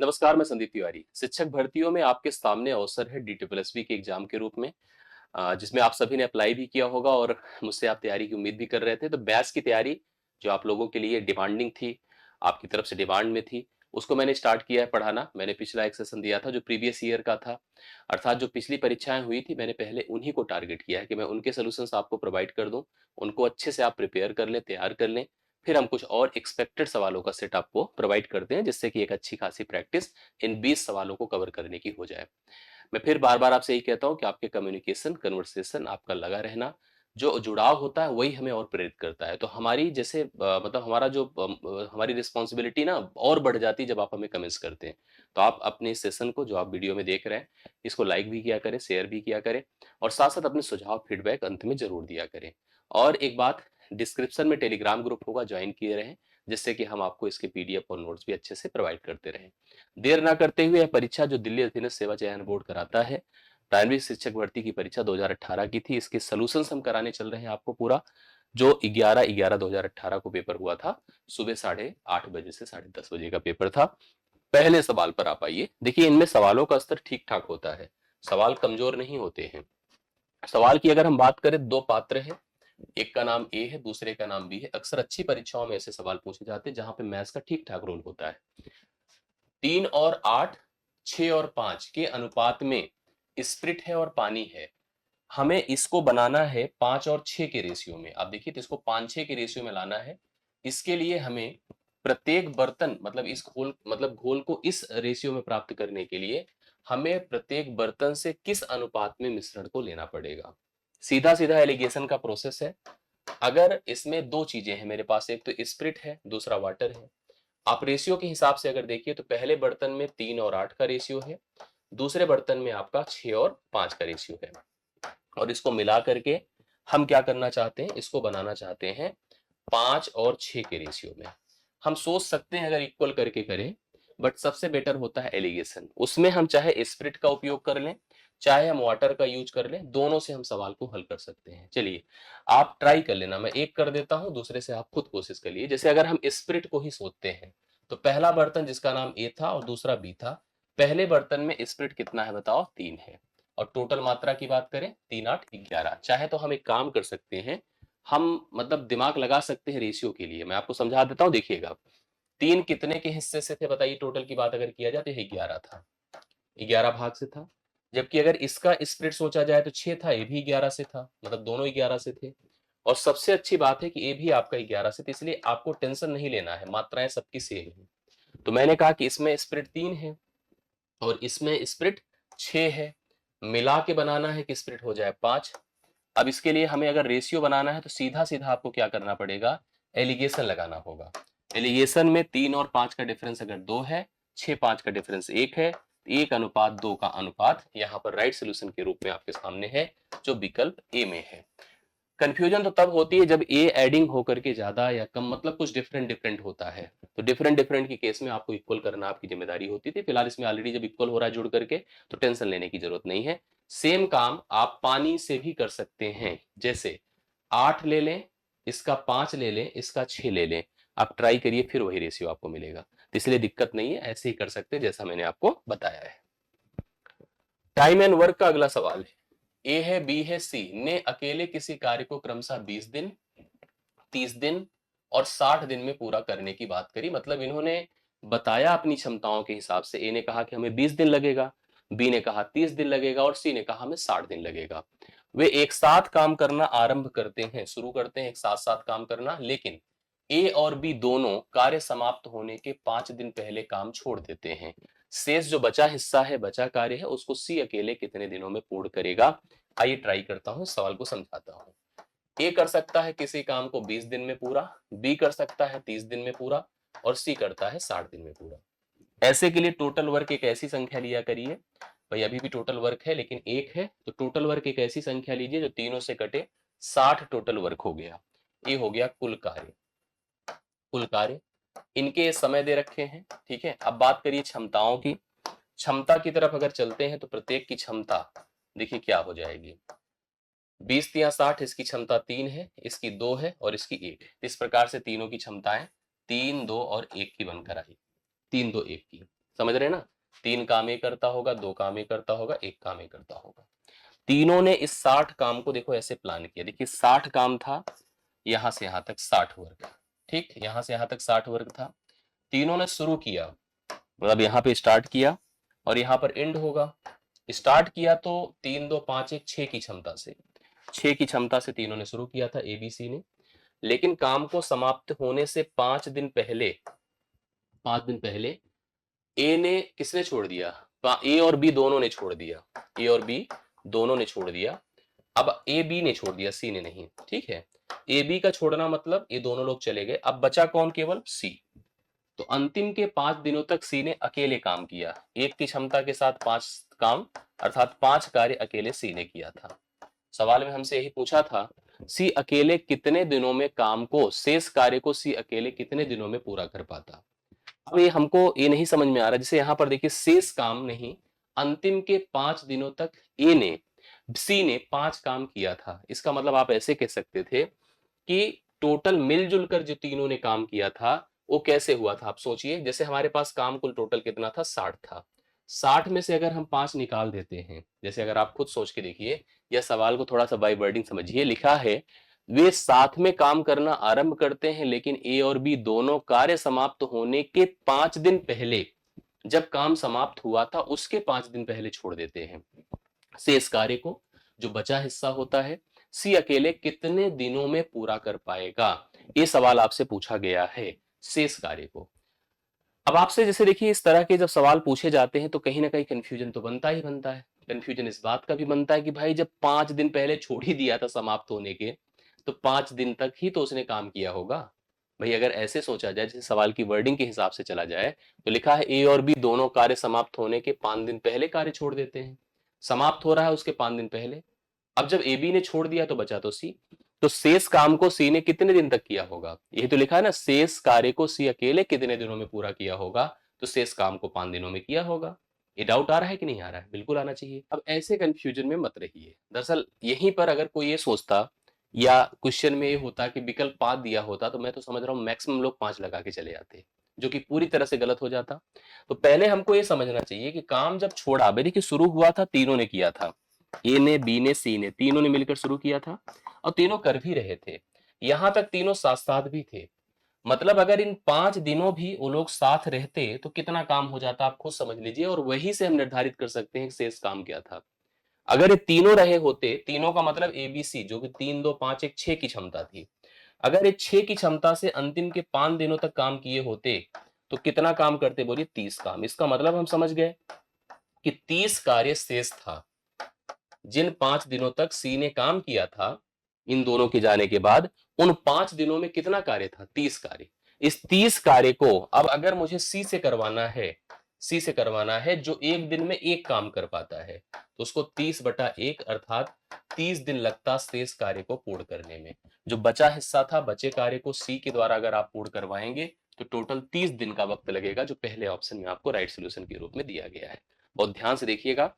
नमस्कार, मैं संदीप तिवारी। शिक्षक भर्तियों में आपके सामने अवसर है DSSB के एग्जाम के रूप में, जिसमें आप सभी ने अप्लाई भी किया होगा और मुझसे आप तैयारी की उम्मीद भी कर रहे थे। तो बैच की तैयारी जो आप लोगों के लिए डिमांडिंग थी, आपकी तरफ से डिमांड में थी, उसको मैंने स्टार्ट किया है पढ़ाना। मैंने पिछला एक सेशन दिया था जो प्रीवियस ईयर का था, अर्थात जो पिछली परीक्षाएं हुई थी, मैंने पहले उन्हीं को टारगेट किया है कि मैं उनके सॉल्यूशंस आपको प्रोवाइड कर दूं, उनको अच्छे से आप प्रिपेयर कर लें, तैयार कर लें। फिर हम कुछ और एक्सपेक्टेड सवालों का सेट आपको प्रोवाइड करते हैं, जिससे कि एक अच्छी खासी प्रैक्टिस इन 20 सवालों को कवर करने की हो जाए। मैं फिर बार-बार आपसे यही कहता हूँ कि आपके कम्युनिकेशन, कन्वर्सेशन आपका लगा रहना, जो जुड़ाव होता है वही हमें और प्रेरित करता है। तो हमारी जैसे मतलब हमारा जो हमारी रिस्पॉन्सिबिलिटी ना और बढ़ जाती है जब आप हमें कमेंट्स करते हैं। तो आप अपने इस सेशन को जो आप वीडियो में देख रहे हैं, इसको लाइक भी किया करें, शेयर भी किया करें और साथ-साथ अपने सुझाव, फीडबैक अंत में ज़रूर दिया करें। और एक बात, डिस्क्रिप्शन में टेलीग्राम ग्रुप होगा, ज्वाइन किए रहें, जिससे कि हम आपको इसके पीडीएफ और नोट्स भी अच्छे से प्रोवाइड करते रहें। देर ना करते हुए यह परीक्षा जो दिल्ली अधीनस्थ सेवा चयन बोर्ड कराता है, प्राइमरी शिक्षक भर्ती की परीक्षा 2018 की थी। इसके सॉल्यूशंस हम कराने चल रहे हैं आपको पूरा। जो 11/11/2018 को पेपर हुआ था, सुबह 8:30 बजे से 10:30 बजे का पेपर था। पहले सवाल पर आप आइए। देखिए, इनमें सवालों का स्तर ठीक ठाक होता है, सवाल कमजोर नहीं होते हैं। सवाल की अगर हम बात करें, दो पात्र है, एक का नाम ए है, दूसरे का नाम बी है। अक्सर अच्छी परीक्षाओं में ऐसे सवाल पूछे जाते हैं जहां पे मैथ्स का ठीक ठाक रोल होता है। 3 और 8, 6 और 5 के अनुपात में स्प्रिट है और पानी है। हमें इसको बनाना है 5 और 6 के रेशियो में। आप देखिए, तो इसको 5-6 के रेशियो में लाना है। इसके लिए हमें प्रत्येक बर्तन, मतलब इस घोल, मतलब घोल को इस रेशियो में प्राप्त करने के लिए हमें प्रत्येक बर्तन से किस अनुपात में मिश्रण को लेना पड़ेगा। सीधा सीधा एलिगेशन का प्रोसेस है। अगर इसमें दो चीजें हैं मेरे पास, एक तो स्प्रिट है, दूसरा वाटर है। आप रेशियो के हिसाब से अगर देखिए तो पहले बर्तन में 3 और 8 का रेशियो है, दूसरे बर्तन में आपका 6 और 5 का रेशियो है। और इसको मिला करके हम क्या करना चाहते हैं, इसको बनाना चाहते हैं 5 और 6 के रेशियो में। हम सोच सकते हैं अगर इक्वल करके करें, बट सबसे बेटर होता है एलिगेशन। उसमें हम चाहे स्प्रिट का उपयोग कर लें, चाहे हम वाटर का यूज कर लें, दोनों से हम सवाल को हल कर सकते हैं। चलिए, आप ट्राई कर लेना। मैं एक कर देता हूं, दूसरे से आप खुद कोशिश कर लिए। जैसे अगर हम स्प्रिट को ही सोचते हैं, तो पहला बर्तन जिसका नाम ए था और दूसरा बी था, पहले बर्तन में स्प्रिट कितना है बताओ? 3 है। और टोटल मात्रा की बात करें, 3 8 11। चाहे तो हम एक काम कर सकते हैं, हम मतलब दिमाग लगा सकते हैं रेशियो के लिए। मैं आपको समझा देता हूं, देखिएगा। 3 कितने के हिस्से से थे बताइए? टोटल की बात अगर किया जाए तो ये 11 था, 11 भाग से था। जबकि अगर इसका स्प्लिट सोचा जाए तो 6 था, ये भी 11 से था, मतलब दोनों 11 से थे। और सबसे अच्छी बात है कि ये भी आपका 11 से था, इसलिए आपको टेंशन नहीं लेना है, मात्राएं सबकी सेम है। तो मैंने कहा कि इसमें स्प्लिट 3 है और इसमें स्प्लिट 6 है। मिला के बनाना है कि स्प्लिट हो जाए 5। अब इसके लिए हमें अगर रेशियो बनाना है तो सीधा सीधा आपको क्या करना पड़ेगा? एलिगेशन लगाना होगा। एलिगेशन में 3 और 5 का डिफरेंस अगर 2 है, 6 5 का डिफरेंस 1 है, तो 1:2 का अनुपात यहाँ पर राइट सोल्यूशन के रूप में आपके सामने है, जो विकल्प ए में है। कंफ्यूजन तो तब होती है जब ए एडिंग होकर के ज्यादा या कम, मतलब कुछ डिफरेंट डिफरेंट होता है। तो डिफरेंट डिफरेंट की केस में आपको इक्वल करना आपकी जिम्मेदारी होती थी। फिलहाल इसमें ऑलरेडी जब इक्वल हो रहा है जुड़ करके, तो टेंशन लेने की जरूरत नहीं है। सेम काम आप पानी से भी कर सकते हैं। जैसे 8 ले लें, इसका 5 ले लें, इसका 6 ले लें। आप ट्राई करिए, फिर वही रेशियो आपको मिलेगा। तो इसलिए दिक्कत नहीं है, ऐसे ही कर सकते हैं जैसा मैंने आपको बताया है। टाइम एंड वर्क का अगला सवाल है। ए है, बी है, सी ने अकेले किसी कार्य को क्रमशः 20 दिन, 30 दिन और 60 दिन में पूरा करने की बात करी। मतलब इन्होंने बताया अपनी क्षमताओं के हिसाब से। ए ने कहा कि हमें 20 दिन लगेगा, बी ने कहा 30 दिन लगेगा और सी ने कहा हमें 60 दिन लगेगा। वे एक साथ काम करना आरंभ करते हैं, शुरू करते हैं एक साथ साथ काम करना, लेकिन ए और बी दोनों कार्य समाप्त होने के 5 दिन पहले काम छोड़ देते हैं। शेष जो बचा हिस्सा है, बचा कार्य है, उसको सी अकेले कितने दिनों में पूर्ण करेगा? आइए ट्राई करता हूं, सवाल को समझाता हूं। ए कर सकता है किसी काम को 20 दिन में पूरा, बी कर सकता है 30 दिन में पूरा और सी करता है 60 दिन में पूरा। ऐसे के लिए टोटल वर्क एक ऐसी संख्या लिया करिए। भाई अभी भी टोटल वर्क है लेकिन एक है, तो टोटल वर्क एक ऐसी संख्या लीजिए जो तीनों से कटे। 60 टोटल वर्क हो गया। ये हो गया कुल कार्य। कुल कार्य इनके समय दे रखे हैं। ठीक है, अब बात करिए क्षमताओं की। क्षमता की तरफ अगर चलते हैं तो प्रत्येक की क्षमता देखिए क्या हो जाएगी। 20 × 60, इसकी क्षमता 3 है, इसकी 2 है और इसकी 1 है। इस प्रकार से तीनों की क्षमताएं 3 2 और 1 की बनकर आई। 3 2 1 की। समझ रहे हैं ना? 3 काम ये करता होगा, 2 काम ये करता होगा, 1 काम ये करता होगा। तीनों ने इस 60 काम को देखो ऐसे प्लान किया। देखिए 60 काम था, यहां से यहां तक 60 वर्ग, ठीक, यहां से यहां तक 60 वर्ग था। तीनों ने शुरू किया, मतलब यहाँ पे स्टार्ट किया और यहाँ पर एंड होगा। स्टार्ट किया तो 3 2 5 1 6 की क्षमता से, 6 की क्षमता से तीनों ने शुरू किया था, एबीसी ने। लेकिन काम को समाप्त होने से 5 दिन पहले, 5 दिन पहले ए ने किसने छोड़ दिया? ए और बी दोनों ने छोड़ दिया, ए और बी दोनों ने छोड़ दिया। अब ए बी ने छोड़ दिया, सी ने नहीं, ठीक है। ए बी का छोड़ना मतलब ये दोनों लोग चले गए, अब बचा कौन? केवल सी। तो अंतिम के 5 दिनों तक सी ने अकेले काम किया, एक की क्षमता के साथ 5 काम, अर्थात 5 कार्य अकेले सी ने किया था। सवाल में हमसे यही पूछा था, सी अकेले कितने दिनों में काम को, शेष कार्य को सी अकेले कितने दिनों में पूरा कर पाता। अब ये हमको ये नहीं समझ में आ रहा, जैसे यहां पर देखिए शेष काम नहीं, अंतिम के 5 दिनों तक ए ने, सी ने 5 काम किया था। इसका मतलब आप ऐसे कह सकते थे कि टोटल मिलजुल कर जो तीनों ने काम किया था वो कैसे हुआ था। आप सोचिए, जैसे हमारे पास काम कुल टोटल कितना था? 60 था। 60 में से अगर हम 5 निकाल देते हैं, जैसे अगर आप खुद सोच के देखिए या सवाल को थोड़ा सा बाय वर्डिंग समझिए, लिखा है वे साथ में काम करना आरंभ करते हैं, लेकिन ए और बी दोनों कार्य समाप्त होने के 5 दिन पहले, जब काम समाप्त हुआ था उसके 5 दिन पहले छोड़ देते हैं। शेष कार्य को, जो बचा हिस्सा होता है, सी अकेले कितने दिनों में पूरा कर पाएगा? ये सवाल आपसे पूछा गया है, शेष कार्य को। अब आपसे जैसे देखिए इस तरह के जब सवाल पूछे जाते हैं तो कहीं ना कहीं कंफ्यूजन तो बनता ही बनता है। कंफ्यूजन इस बात का भी बनता है कि भाई जब 5 दिन पहले छोड़ ही दिया था समाप्त होने के, तो 5 दिन तक ही तो उसने काम किया होगा। भाई अगर ऐसे सोचा जाए, जैसे सवाल की वर्डिंग के हिसाब से चला जाए, तो लिखा है ए और बी दोनों कार्य समाप्त होने के 5 दिन पहले कार्य छोड़ देते हैं, समाप्त हो रहा है उसके 5 दिन पहले। अब जब ए बी ने छोड़ दिया तो बचा तो सी, तो शेष काम को सी ने कितने दिन तक किया होगा? यही तो लिखा है ना, शेष कार्य को सी अकेले कितने दिनों में पूरा किया होगा, तो शेष काम को 5 दिनों में किया होगा। ये डाउट आ रहा है कि नहीं आ रहा है? बिल्कुल आना चाहिए। अब ऐसे कंफ्यूजन में मत रहिए। दरअसल यहीं पर अगर कोई ये सोचता या क्वेश्चन में ये होता कि विकल्प 5 दिया होता, तो मैं तो समझ रहा हूं मैक्सिमम लोग 5 लगा के चले जाते, जो कि पूरी तरह से गलत हो जाता। तो पहले हमको ये समझना चाहिए कि काम जब छोड़ा, भाई देखिए शुरू हुआ था, तीनों ने किया था, ए ने, बी ने, सी ने, तीनों ने मिलकर शुरू किया था और तीनों कर भी रहे थे। यहां तक तीनों साथ साथ भी थे। मतलब अगर इन 5 दिनों भी वो लोग साथ रहते तो कितना काम हो जाता, आप खुद समझ लीजिए। और वही से हम निर्धारित कर सकते हैं कि शेष काम क्या था। अगर ये तीनों रहे होते, तीनों का मतलब एबीसी, जो कि 3 2 5 1 6 की क्षमता थी, अगर ये 6 की क्षमता से अंतिम के 5 दिनों तक काम किए होते तो कितना काम करते? बोलिए 30 काम। इसका मतलब हम समझ गए कि 30 कार्य शेष था। जिन 5 दिनों तक सी ने काम किया था, इन दोनों के जाने के बाद उन 5 दिनों में कितना कार्य था? 30 कार्य। इस 30 कार्य को अब अगर मुझे सी से करवाना है, सी से करवाना है जो एक दिन में एक काम कर पाता है, तो उसको 30/1 अर्थात 30 दिन लगता शेष कार्य को पूर्ण करने में। जो बचा हिस्सा था, बचे कार्य को सी के द्वारा अगर आप पूर्ण करवाएंगे तो टोटल 30 दिन का वक्त लगेगा, जो पहले ऑप्शन में आपको राइट सोल्यूशन के रूप में दिया गया है। और ध्यान से देखिएगा,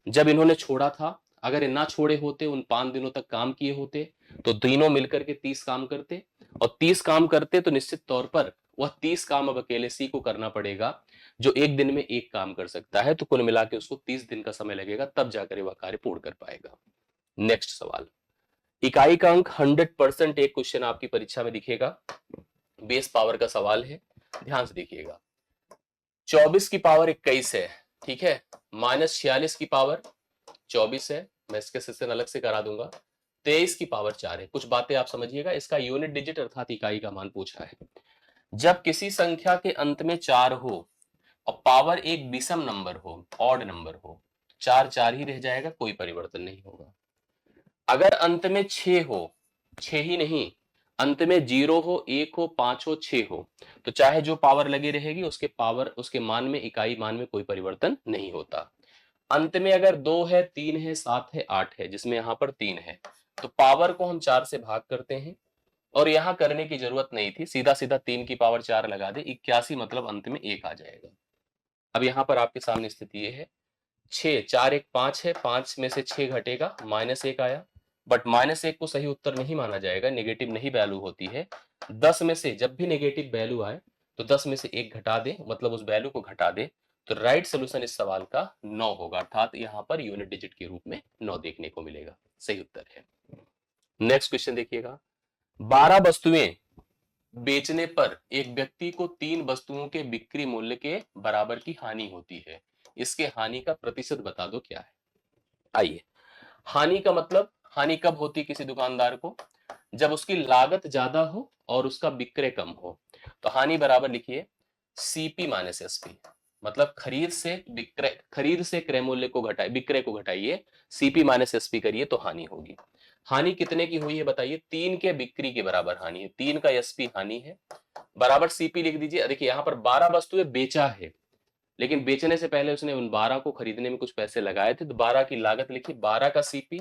जब इन्होंने छोड़ा था, अगर ना छोड़े होते, उन 5 दिनों तक काम किए होते, तो तीनों मिलकर के 30 काम करते, और 30 काम करते तो निश्चित तौर पर वह 30 काम अब अकेले सी को करना पड़ेगा, जो एक दिन में एक काम कर सकता है। तो कुल मिला के उसको 30 दिन का समय लगेगा, तब जाकर वह कार्य पूर्ण कर पाएगा। नेक्स्ट सवाल, इकाई का अंक 100%, एक क्वेश्चन आपकी परीक्षा में दिखेगा, बेस पावर का सवाल है, ध्यान से देखिएगा। 24 की पावर 21 है, ठीक है, माइनस 46 की पावर 24 है, मैं इसके सेशन अलग से करा दूंगा। 23 की पावर 4 है। कुछ बातें आप समझिएगा, इसका यूनिट डिजिट अर्थात इकाई का मान पूछा है। जब किसी संख्या के अंत में 4 हो और पावर एक विषम नंबर हो, ऑड नंबर हो, 4 4 ही रह जाएगा, कोई परिवर्तन नहीं होगा। अगर अंत में 6 हो, 6 ही नहीं, अंत में 0 हो, 1 हो, 5 हो, 6 हो, तो चाहे जो पावर लगी रहेगी उसके पावर, उसके मान में, इकाई मान में कोई परिवर्तन नहीं होता। अंत में अगर 2 है, 3 है, 7 है, 8 है, जिसमें यहां पर 3 है, तो पावर को हम 4 से भाग करते हैं, और यहां करने की जरूरत नहीं थी, सीधा सीधा 3 की पावर 4 लगा दे, 81, मतलब अंत में 1 आ जाएगा। अब यहां पर आपके सामने स्थिति ये है, 6 4 1 5 है, 5 में से 6 घटेगा, -1 आया, बट -1 को सही उत्तर नहीं माना जाएगा, नेगेटिव नहीं वैल्यू होती है। 10 में से जब भी नेगेटिव वैल्यू आए तो 10 में से 1 घटा दे, मतलब उस वैल्यू को घटा दे, तो राइट सोल्यूशन इस सवाल का 9 होगा, अर्थात यहां पर यूनिट डिजिट के रूप में 9 देखने को मिलेगा, सही उत्तर है। नेक्स्ट क्वेश्चन देखिएगा, 12 वस्तुएं बेचने पर एक व्यक्ति को 3 वस्तुओं के बिक्री मूल्य के बराबर की हानि होती है, इसके हानि का प्रतिशत बता दो क्या है। आइए, हानि का मतलब, हानि कब होती किसी दुकानदार को, जब उसकी लागत ज्यादा हो और उसका विक्रय कम हो। तो हानि बराबर लिखिए सीपी माइनस एसपी, मतलब खरीद से क्रय मूल्य को घटाए, विक्रय को घटाइए, सीपी माइनस एसपी करिए तो हानि होगी। हानि कितने की हुई है बताइए, 3 के बिक्री के बराबर हानि है, 3 का एसपी हानि है, बराबर सीपी लिख दीजिए। देखिए यहाँ पर 12 वस्तुएं बेचा है, लेकिन बेचने से पहले उसने उन 12 को खरीदने में कुछ पैसे लगाए थे, तो 12 की लागत लिखी, 12 का सीपी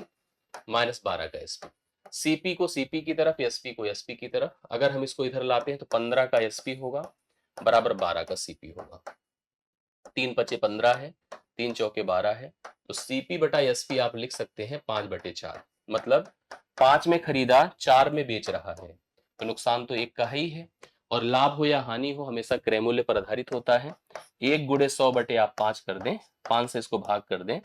माइनस 12 का एसपी, सीपी को सीपी की तरफ, एसपी को एसपी की तरफ। अगर हम इसको इधर लाते हैं तो 15 का एसपी होगा बराबर 12 का सीपी होगा, 3 पचे 15 है, 3 चौके 12 है, तो सीपी बटा एसपी आप लिख सकते हैं 5/4, मतलब 5 में खरीदा 4 में बेच रहा है, तो नुकसान तो एक का ही है, और लाभ हो या हानि हो हमेशा क्रय मूल्य पर आधारित होता है। 1 गुणे 100 बटे आप 5 कर दें, 5 से इसको भाग कर दें,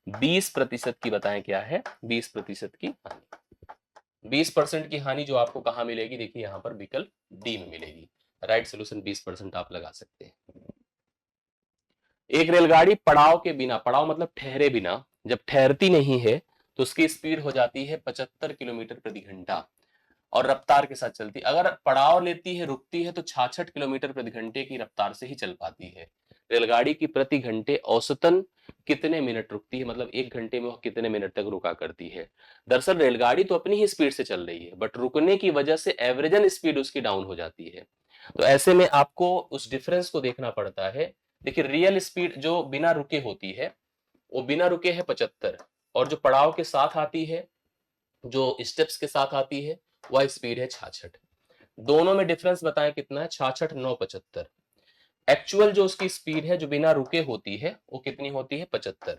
20% की बताएं क्या है, 20% की हानि। 20% की हानि जो आपको कहां मिलेगी, देखिए यहां पर विकल्प डी में मिलेगी। राइट सोल्यूशन 20% आप लगा सकते हैं। एक रेलगाड़ी पड़ाव के बिना, पड़ाव मतलब ठहरे बिना, जब ठहरती नहीं है तो उसकी स्पीड हो जाती है 75 किलोमीटर प्रति घंटा और रफ्तार के साथ चलती। अगर पड़ाव लेती है, रुकती है, तो 66 किलोमीटर प्रति घंटे की रफ्तार से ही चल पाती है। रेलगाड़ी की प्रति घंटे औसतन कितने मिनट रुकती है, मतलब 1 घंटे में वह कितने मिनट तक रुका करती है। दरअसल रेलगाड़ी तो अपनी ही स्पीड से चल रही है, बट रुकने की वजह से एवरेजन स्पीड उसकी डाउन हो जाती है। तो ऐसे में आपको उस डिफरेंस को देखना पड़ता है। देखिए रियल स्पीड जो बिना रुके होती है वो बिना रुके है 75, और जो पड़ाव के साथ आती है, जो स्टेप्स के साथ आती है, वह स्पीड है 66। दोनों में डिफरेंस बताएं कितना है, 66 9 75। एक्चुअल जो उसकी स्पीड है जो बिना रुके होती है वो कितनी होती है 75।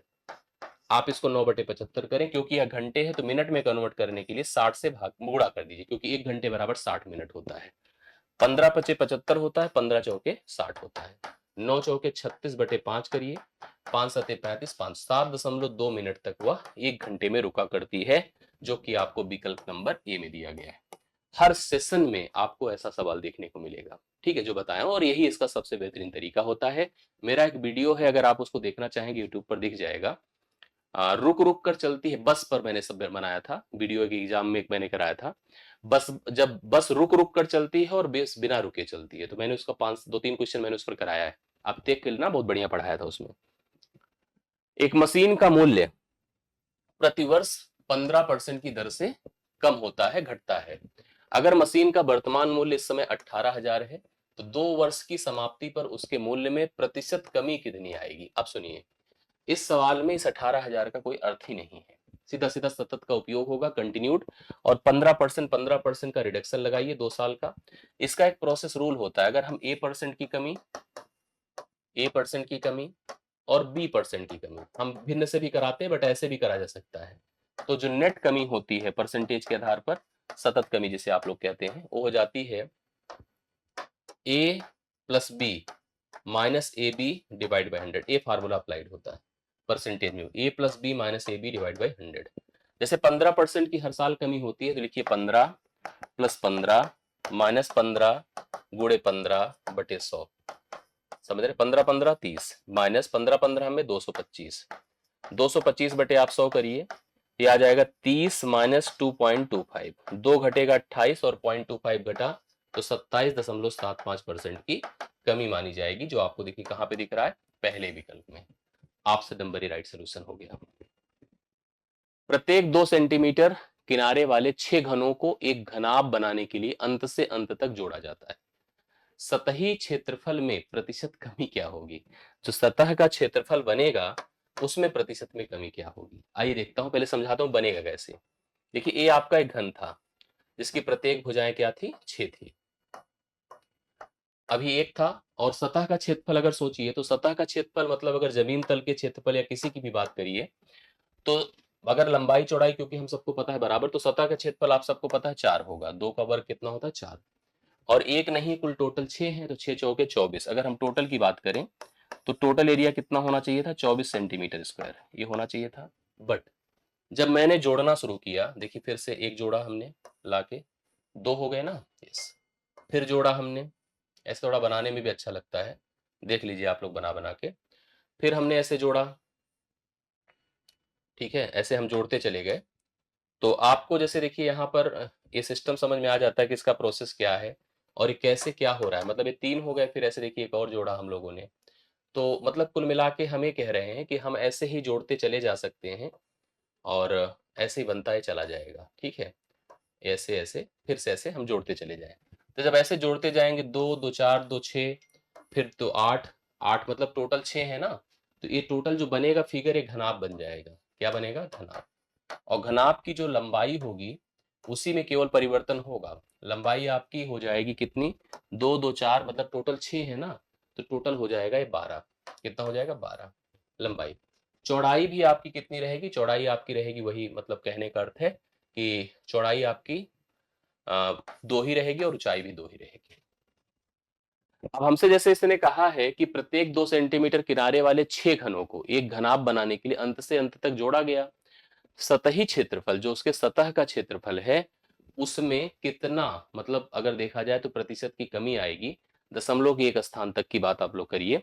आप इसको 9/75 करें, क्योंकि यह घंटे है तो मिनट में कन्वर्ट करने के लिए 60 से भाग गुणा कर दीजिए, क्योंकि 1 घंटे बराबर 60 मिनट होता है। 15 पचे 75 होता है, 15 चौके 60 होता है, 9 चौके 36/5 करिए, 5 सते 35, 5 7.2 मिनट तक वह 1 घंटे में रुका करती है, जो कि आपको विकल्प नंबर ए में दिया गया है। हर सेशन में आपको ऐसा सवाल देखने को मिलेगा, ठीक है, जो बताया, और यही इसका सबसे बेहतरीन तरीका होता है। मेरा एक वीडियो है, अगर आप उसको देखना चाहेंगे यूट्यूब पर दिख जाएगा, रुक रुक कर चलती है बस पर मैंने सब बनाया था वीडियो, के एग्जाम में मैंने कराया था। बस जब बस रुक रुक कर चलती है और बस बिना रुके चलती है, तो मैंने उसका 2-3 क्वेश्चन मैंने उस पर कराया है, आप देख के लेना, बहुत बढ़िया पढ़ाया था उसमें। एक मशीन का मूल्य प्रतिवर्ष 15% की दर से कम होता है, घटता है। अगर मशीन का वर्तमान मूल्य इस समय 18,000 है, तो 2 वर्ष की समाप्ति पर उसके मूल्य में प्रतिशत कमी कितनी आएगी। अब सुनिए, इस सवाल में इस 18,000 का कोई अर्थ ही नहीं है, सीधा सीधा सतत का उपयोग होगा, कंटिन्यूड, और 15% का रिडक्शन लगाइए 2 साल का। इसका एक प्रोसेस रूल होता है, अगर हम ए% की कमी और बी% की कमी हम भिन्न से भी कराते हैं, बट ऐसे भी करा जा सकता है, तो जो नेट कमी होती है परसेंटेज के आधार पर, सतत कमी जिसे आप लोग कहते हैं, वो हो जाती है A plus B minus A B divide by 100। ए फार्मूला अप्लाइड होता है परसेंटेज में, A plus B minus A B divide by 100। जैसे 15% की हर साल कमी होती है, तो लिखिए 15 प्लस 15 माइनस 15 गुणे 15/100, समझ रहे, 15 15 30 माइनस 15 15 में 225, 225 बटे आप 100 करिए, ये आ जाएगा 30 माइनस 2.25, 2 घटेगा 28 और 0.25 घटा तो 27.75% की कमी मानी जाएगी, जो आपको देखिए कहां पे दिख रहा है, पहले विकल्प में। आपसे नंबर ही राइट सोल्यूशन हो गया। प्रत्येक 2 सेंटीमीटर किनारे वाले 6 घनों को एक घनाभ बनाने के लिए अंत से अंत तक जोड़ा जाता है। सतही क्षेत्रफल में प्रतिशत कमी क्या होगी, जो सतह का क्षेत्रफल बनेगा उसमें प्रतिशत में कमी क्या होगी। आइए देखता हूं, पहले समझाता हूं बनेगा कैसे। देखिए ए आपका एक घन था जिसकी प्रत्येक भुजाएं क्या थी, 6 थी, अभी एक था, और सतह का क्षेत्रफल अगर सोचिए तो सतह का क्षेत्रफल मतलब अगर जमीन तल के क्षेत्रफल या किसी की भी बात करिए, तो अगर लंबाई चौड़ाई क्योंकि हम सबको पता है बराबर, तो सतह का क्षेत्रफल आप सबको पता है 4 होगा, 2 का वर्ग कितना होता है 4, और एक नहीं कुल टोटल 6 है, तो 6 चौके 24। अगर हम टोटल की बात करें तो टोटल एरिया कितना होना चाहिए था, 24 सेंटीमीटर स्क्वायर ये होना चाहिए था। बट जब मैंने जोड़ना शुरू किया, देखिए फिर से एक जोड़ा हमने लाके, 2 हो गए ना, यस। फिर जोड़ा हमने, ऐसे थोड़ा बनाने में भी अच्छा लगता है, देख लीजिए आप लोग बना बना के। फिर हमने ऐसे जोड़ा, ठीक है, ऐसे हम जोड़ते चले गए। तो आपको जैसे देखिए यहाँ पर ये सिस्टम समझ में आ जाता है कि इसका प्रोसेस क्या है और ये कैसे क्या हो रहा है। मतलब ये 3 हो गए, फिर ऐसे देखिए एक और जोड़ा हम लोगों ने। तो मतलब कुल मिला के हम ये कह रहे हैं कि हम ऐसे ही जोड़ते चले जा सकते हैं और ऐसे ही बनता है चला जाएगा, ठीक है। ऐसे ऐसे फिर से ऐसे हम जोड़ते चले जाएं। तो जब ऐसे जोड़ते जाएंगे, 2 2 4 2 6, फिर तो 8 8, मतलब टोटल 6 है ना। तो ये टोटल जो बनेगा फिगर एक घनाभ बन जाएगा। क्या बनेगा, घनाभ। और घनाभ की जो लंबाई होगी उसी में केवल परिवर्तन होगा। लंबाई आपकी हो जाएगी कितनी, 2 2 4, मतलब टोटल 6 है ना, तो टोटल हो जाएगा ये 12। कितना हो जाएगा, 12 लंबाई। चौड़ाई भी आपकी कितनी रहेगी, चौड़ाई आपकी रहेगी वही, मतलब कहने का अर्थ है कि चौड़ाई आपकी 2 ही रहेगी और ऊंचाई भी 2 ही रहेगी। अब हमसे जैसे इसने कहा है कि प्रत्येक 2 सेंटीमीटर किनारे वाले 6 घनों को एक घनाभ बनाने के लिए अंत से अंत तक जोड़ा गया। सतही क्षेत्रफल, जो उसके सतह का क्षेत्रफल है, उसमें कितना, मतलब अगर देखा जाए तो प्रतिशत की कमी आएगी। दशमलव के एक स्थान तक की बात आप लोग करिए।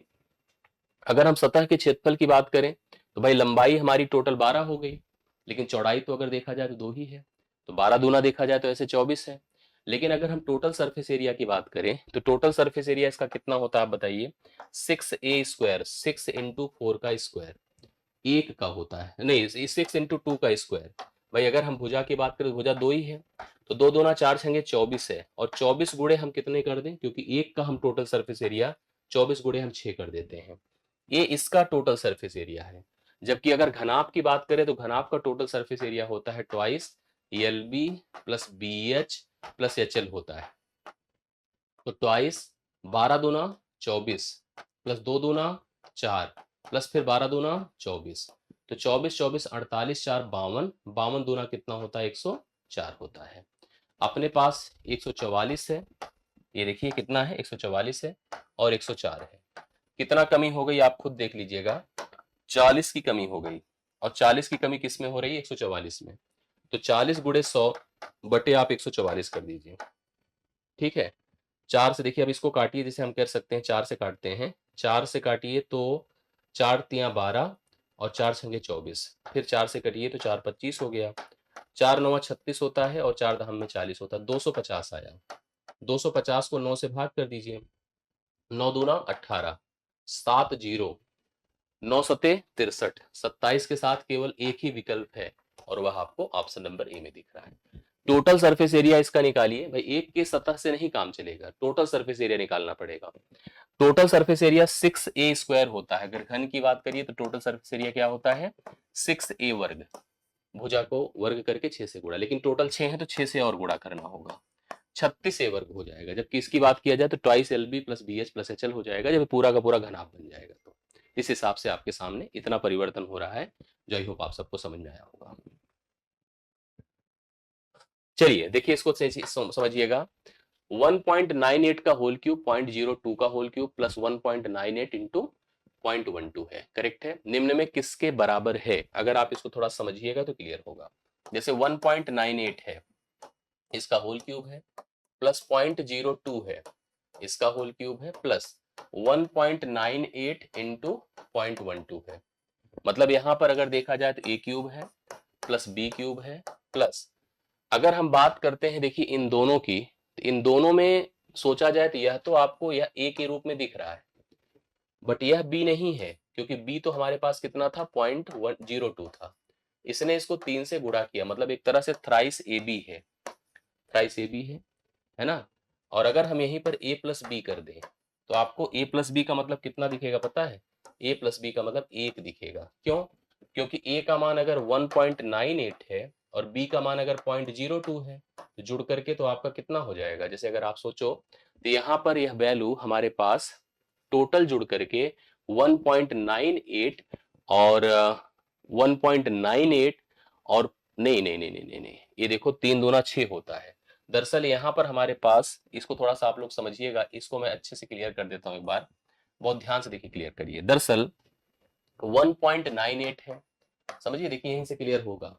अगर हम सतह के क्षेत्रफल की बात करें तो भाई लंबाई हमारी टोटल 12 हो गई, लेकिन चौड़ाई तो अगर देखा जाए तो 2 ही है। तो 12 दूना देखा जाए तो ऐसे 24 है। लेकिन अगर हम टोटल सरफेस एरिया की बात करें तो टोटल सरफेस एरिया इसका कितना होता है आप बताइए, 6a², 6 इंटू 4 का स्क्वायर, एक का होता है, नहीं 6 इंटू 2 का स्क्वायर। भाई अगर हम भुजा की बात करें तो भुजा 2 ही है, तो 2 दूना 4 छंगे 24 है, और 24 गुणे हम कितने कर दें, क्योंकि एक का हम टोटल सरफेस एरिया 24 गुणे हम 6 कर देते हैं। ये इसका टोटल सरफेस एरिया है। जबकि अगर घनाभ की बात करें तो घनाभ का टोटल सरफेस एरिया होता है twice L B plus B H plus H L होता है। तो ट्वाइस 12 दूना 24 प्लस 2 दूना 4 प्लस फिर 12 दूना 24, तो 24 24 48 4 52, 52 दूना कितना होता है, 104 होता है। अपने पास 144 है, ये देखिए कितना है, 144 है और 104 है। कितना कमी हो गई आप खुद देख लीजिएगा, 40 की कमी हो गई। और 40 की कमी किस में हो रही है, 144 में। तो 40 गुणे 100 बटे आप 144 कर दीजिए, ठीक है। 4 से देखिए, अब इसको काटिए, जैसे हम कर सकते हैं 4 से काटते हैं, 4 से काटिए तो 4 तिया 12 और 4 छंगे 24, फिर 4 से कटिए तो 4 25 हो गया, 4 नवा 36 होता है और 4 दहम में 40 होता है, 250 आया। 250 को 9 से भाग कर दीजिए, 9 दूना 18, 7 जीरो, 9 सते 63, 27 के साथ केवल एक ही विकल्प है और वह आपको ऑप्शन नंबर ए में दिख रहा है। टोटल सरफेस एरिया इसका निकालिए भाई, एक के सतह से नहीं काम चलेगा, टोटल सरफेस एरिया निकालना पड़ेगा। टोटल सरफेस एरिया 6a² होता है। अगर घन की बात करिए तो टोटल सरफेस एरिया क्या होता है, 6a वर्ग। भुजा को वर्ग करके 6 से गुणा, लेकिन टोटल 6 है तो 6 से और गुणा करना होगा, 36a वर्ग हो जाएगा। जबकि इसकी बात किया जाए तो twice L B plus B H plus H L हो जाएगा, जब पूरा का पूरा घनाभ बन जाएगा। तो इस हिसाब से आपके सामने इतना परिवर्तन हो रहा है, जो आई होप आप सबको समझ में आया होगा। चलिए देखिए इसको समझिएगा। 1.98 का होल क्यूब 0.02 का होल क्यूब प्लस 1.98 इंटू 0.12 है, करेक्ट है। निम्न में किसके बराबर है, अगर आप इसको थोड़ा समझिएगा तो क्लियर होगा। जैसे 1.98 है, इसका होल क्यूब है, प्लस 0.02 है, इसका होल क्यूब है, प्लस 1.98 इंटू 0.12 है। मतलब यहां पर अगर देखा जाए तो ए क्यूब है प्लस बी क्यूब है, प्लस अगर हम बात करते हैं देखिए इन दोनों की, तो इन दोनों में सोचा जाए तो यह तो आपको यह ए के रूप में दिख रहा है, बट यह बी नहीं है, क्योंकि बी तो हमारे पास कितना था, 0.102 था। इसने इसको 3 से गुणा किया, मतलब एक तरह से थ्राइस ए बी है, थ्राइस ए बी है ना। और अगर हम यहीं पर a प्लस बी कर दें तो आपको a प्लस बी का मतलब कितना दिखेगा पता है, a प्लस बी का मतलब 1 दिखेगा। क्यों, क्योंकि a का मान अगर 1.98 है और b का मान अगर 0.02 है, तो जुड़ करके तो आपका कितना हो जाएगा। जैसे अगर आप सोचो तो यहाँ पर यह वैल्यू हमारे पास टोटल जुड़ करके 1.98 और 1.98 और नहीं नहीं नहीं नहीं नहीं नहीं, ये देखो 3 दूना 6 होता है। दरअसल यहाँ पर हमारे पास, इसको थोड़ा सा आप लोग समझिएगा, इसको मैं अच्छे से क्लियर कर देता हूँ एक बार। बहुत ध्यान से देखिए, क्लियर करिए। दरअसल 1.98 है, समझिए, देखिए यहीं से क्लियर होगा।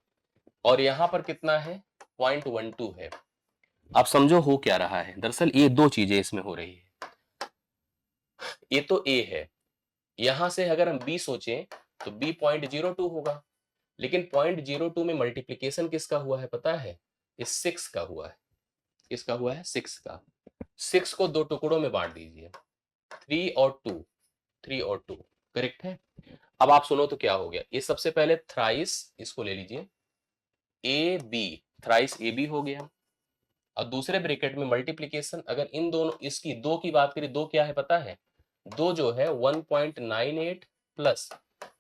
और यहां पर कितना है, 0.12 है। आप समझो हो क्या रहा है। दरअसल ये दो चीजें इसमें हो रही है। ये तो ए है, यहां से अगर हम बी सोचें तो बी 0.02 होगा, लेकिन 0.02 में मल्टीप्लीकेशन किसका हुआ है पता है, इस 6 का हुआ है। किसका हुआ है, 6 का। 6 को दो टुकड़ों में बांट दीजिए, 3 और 2, 3 और 2, करेक्ट है। अब आप सुनो तो क्या हो गया, ये सबसे पहले थ्राइस, इसको ले लीजिए, A B, thrice A B हो गया। और दूसरे ब्रैकेट में मल्टीप्लीकेशन, अगर इन दोनों, इसकी दो की बात करें, दो क्या है पता है, दो जो है 1.98 प्लस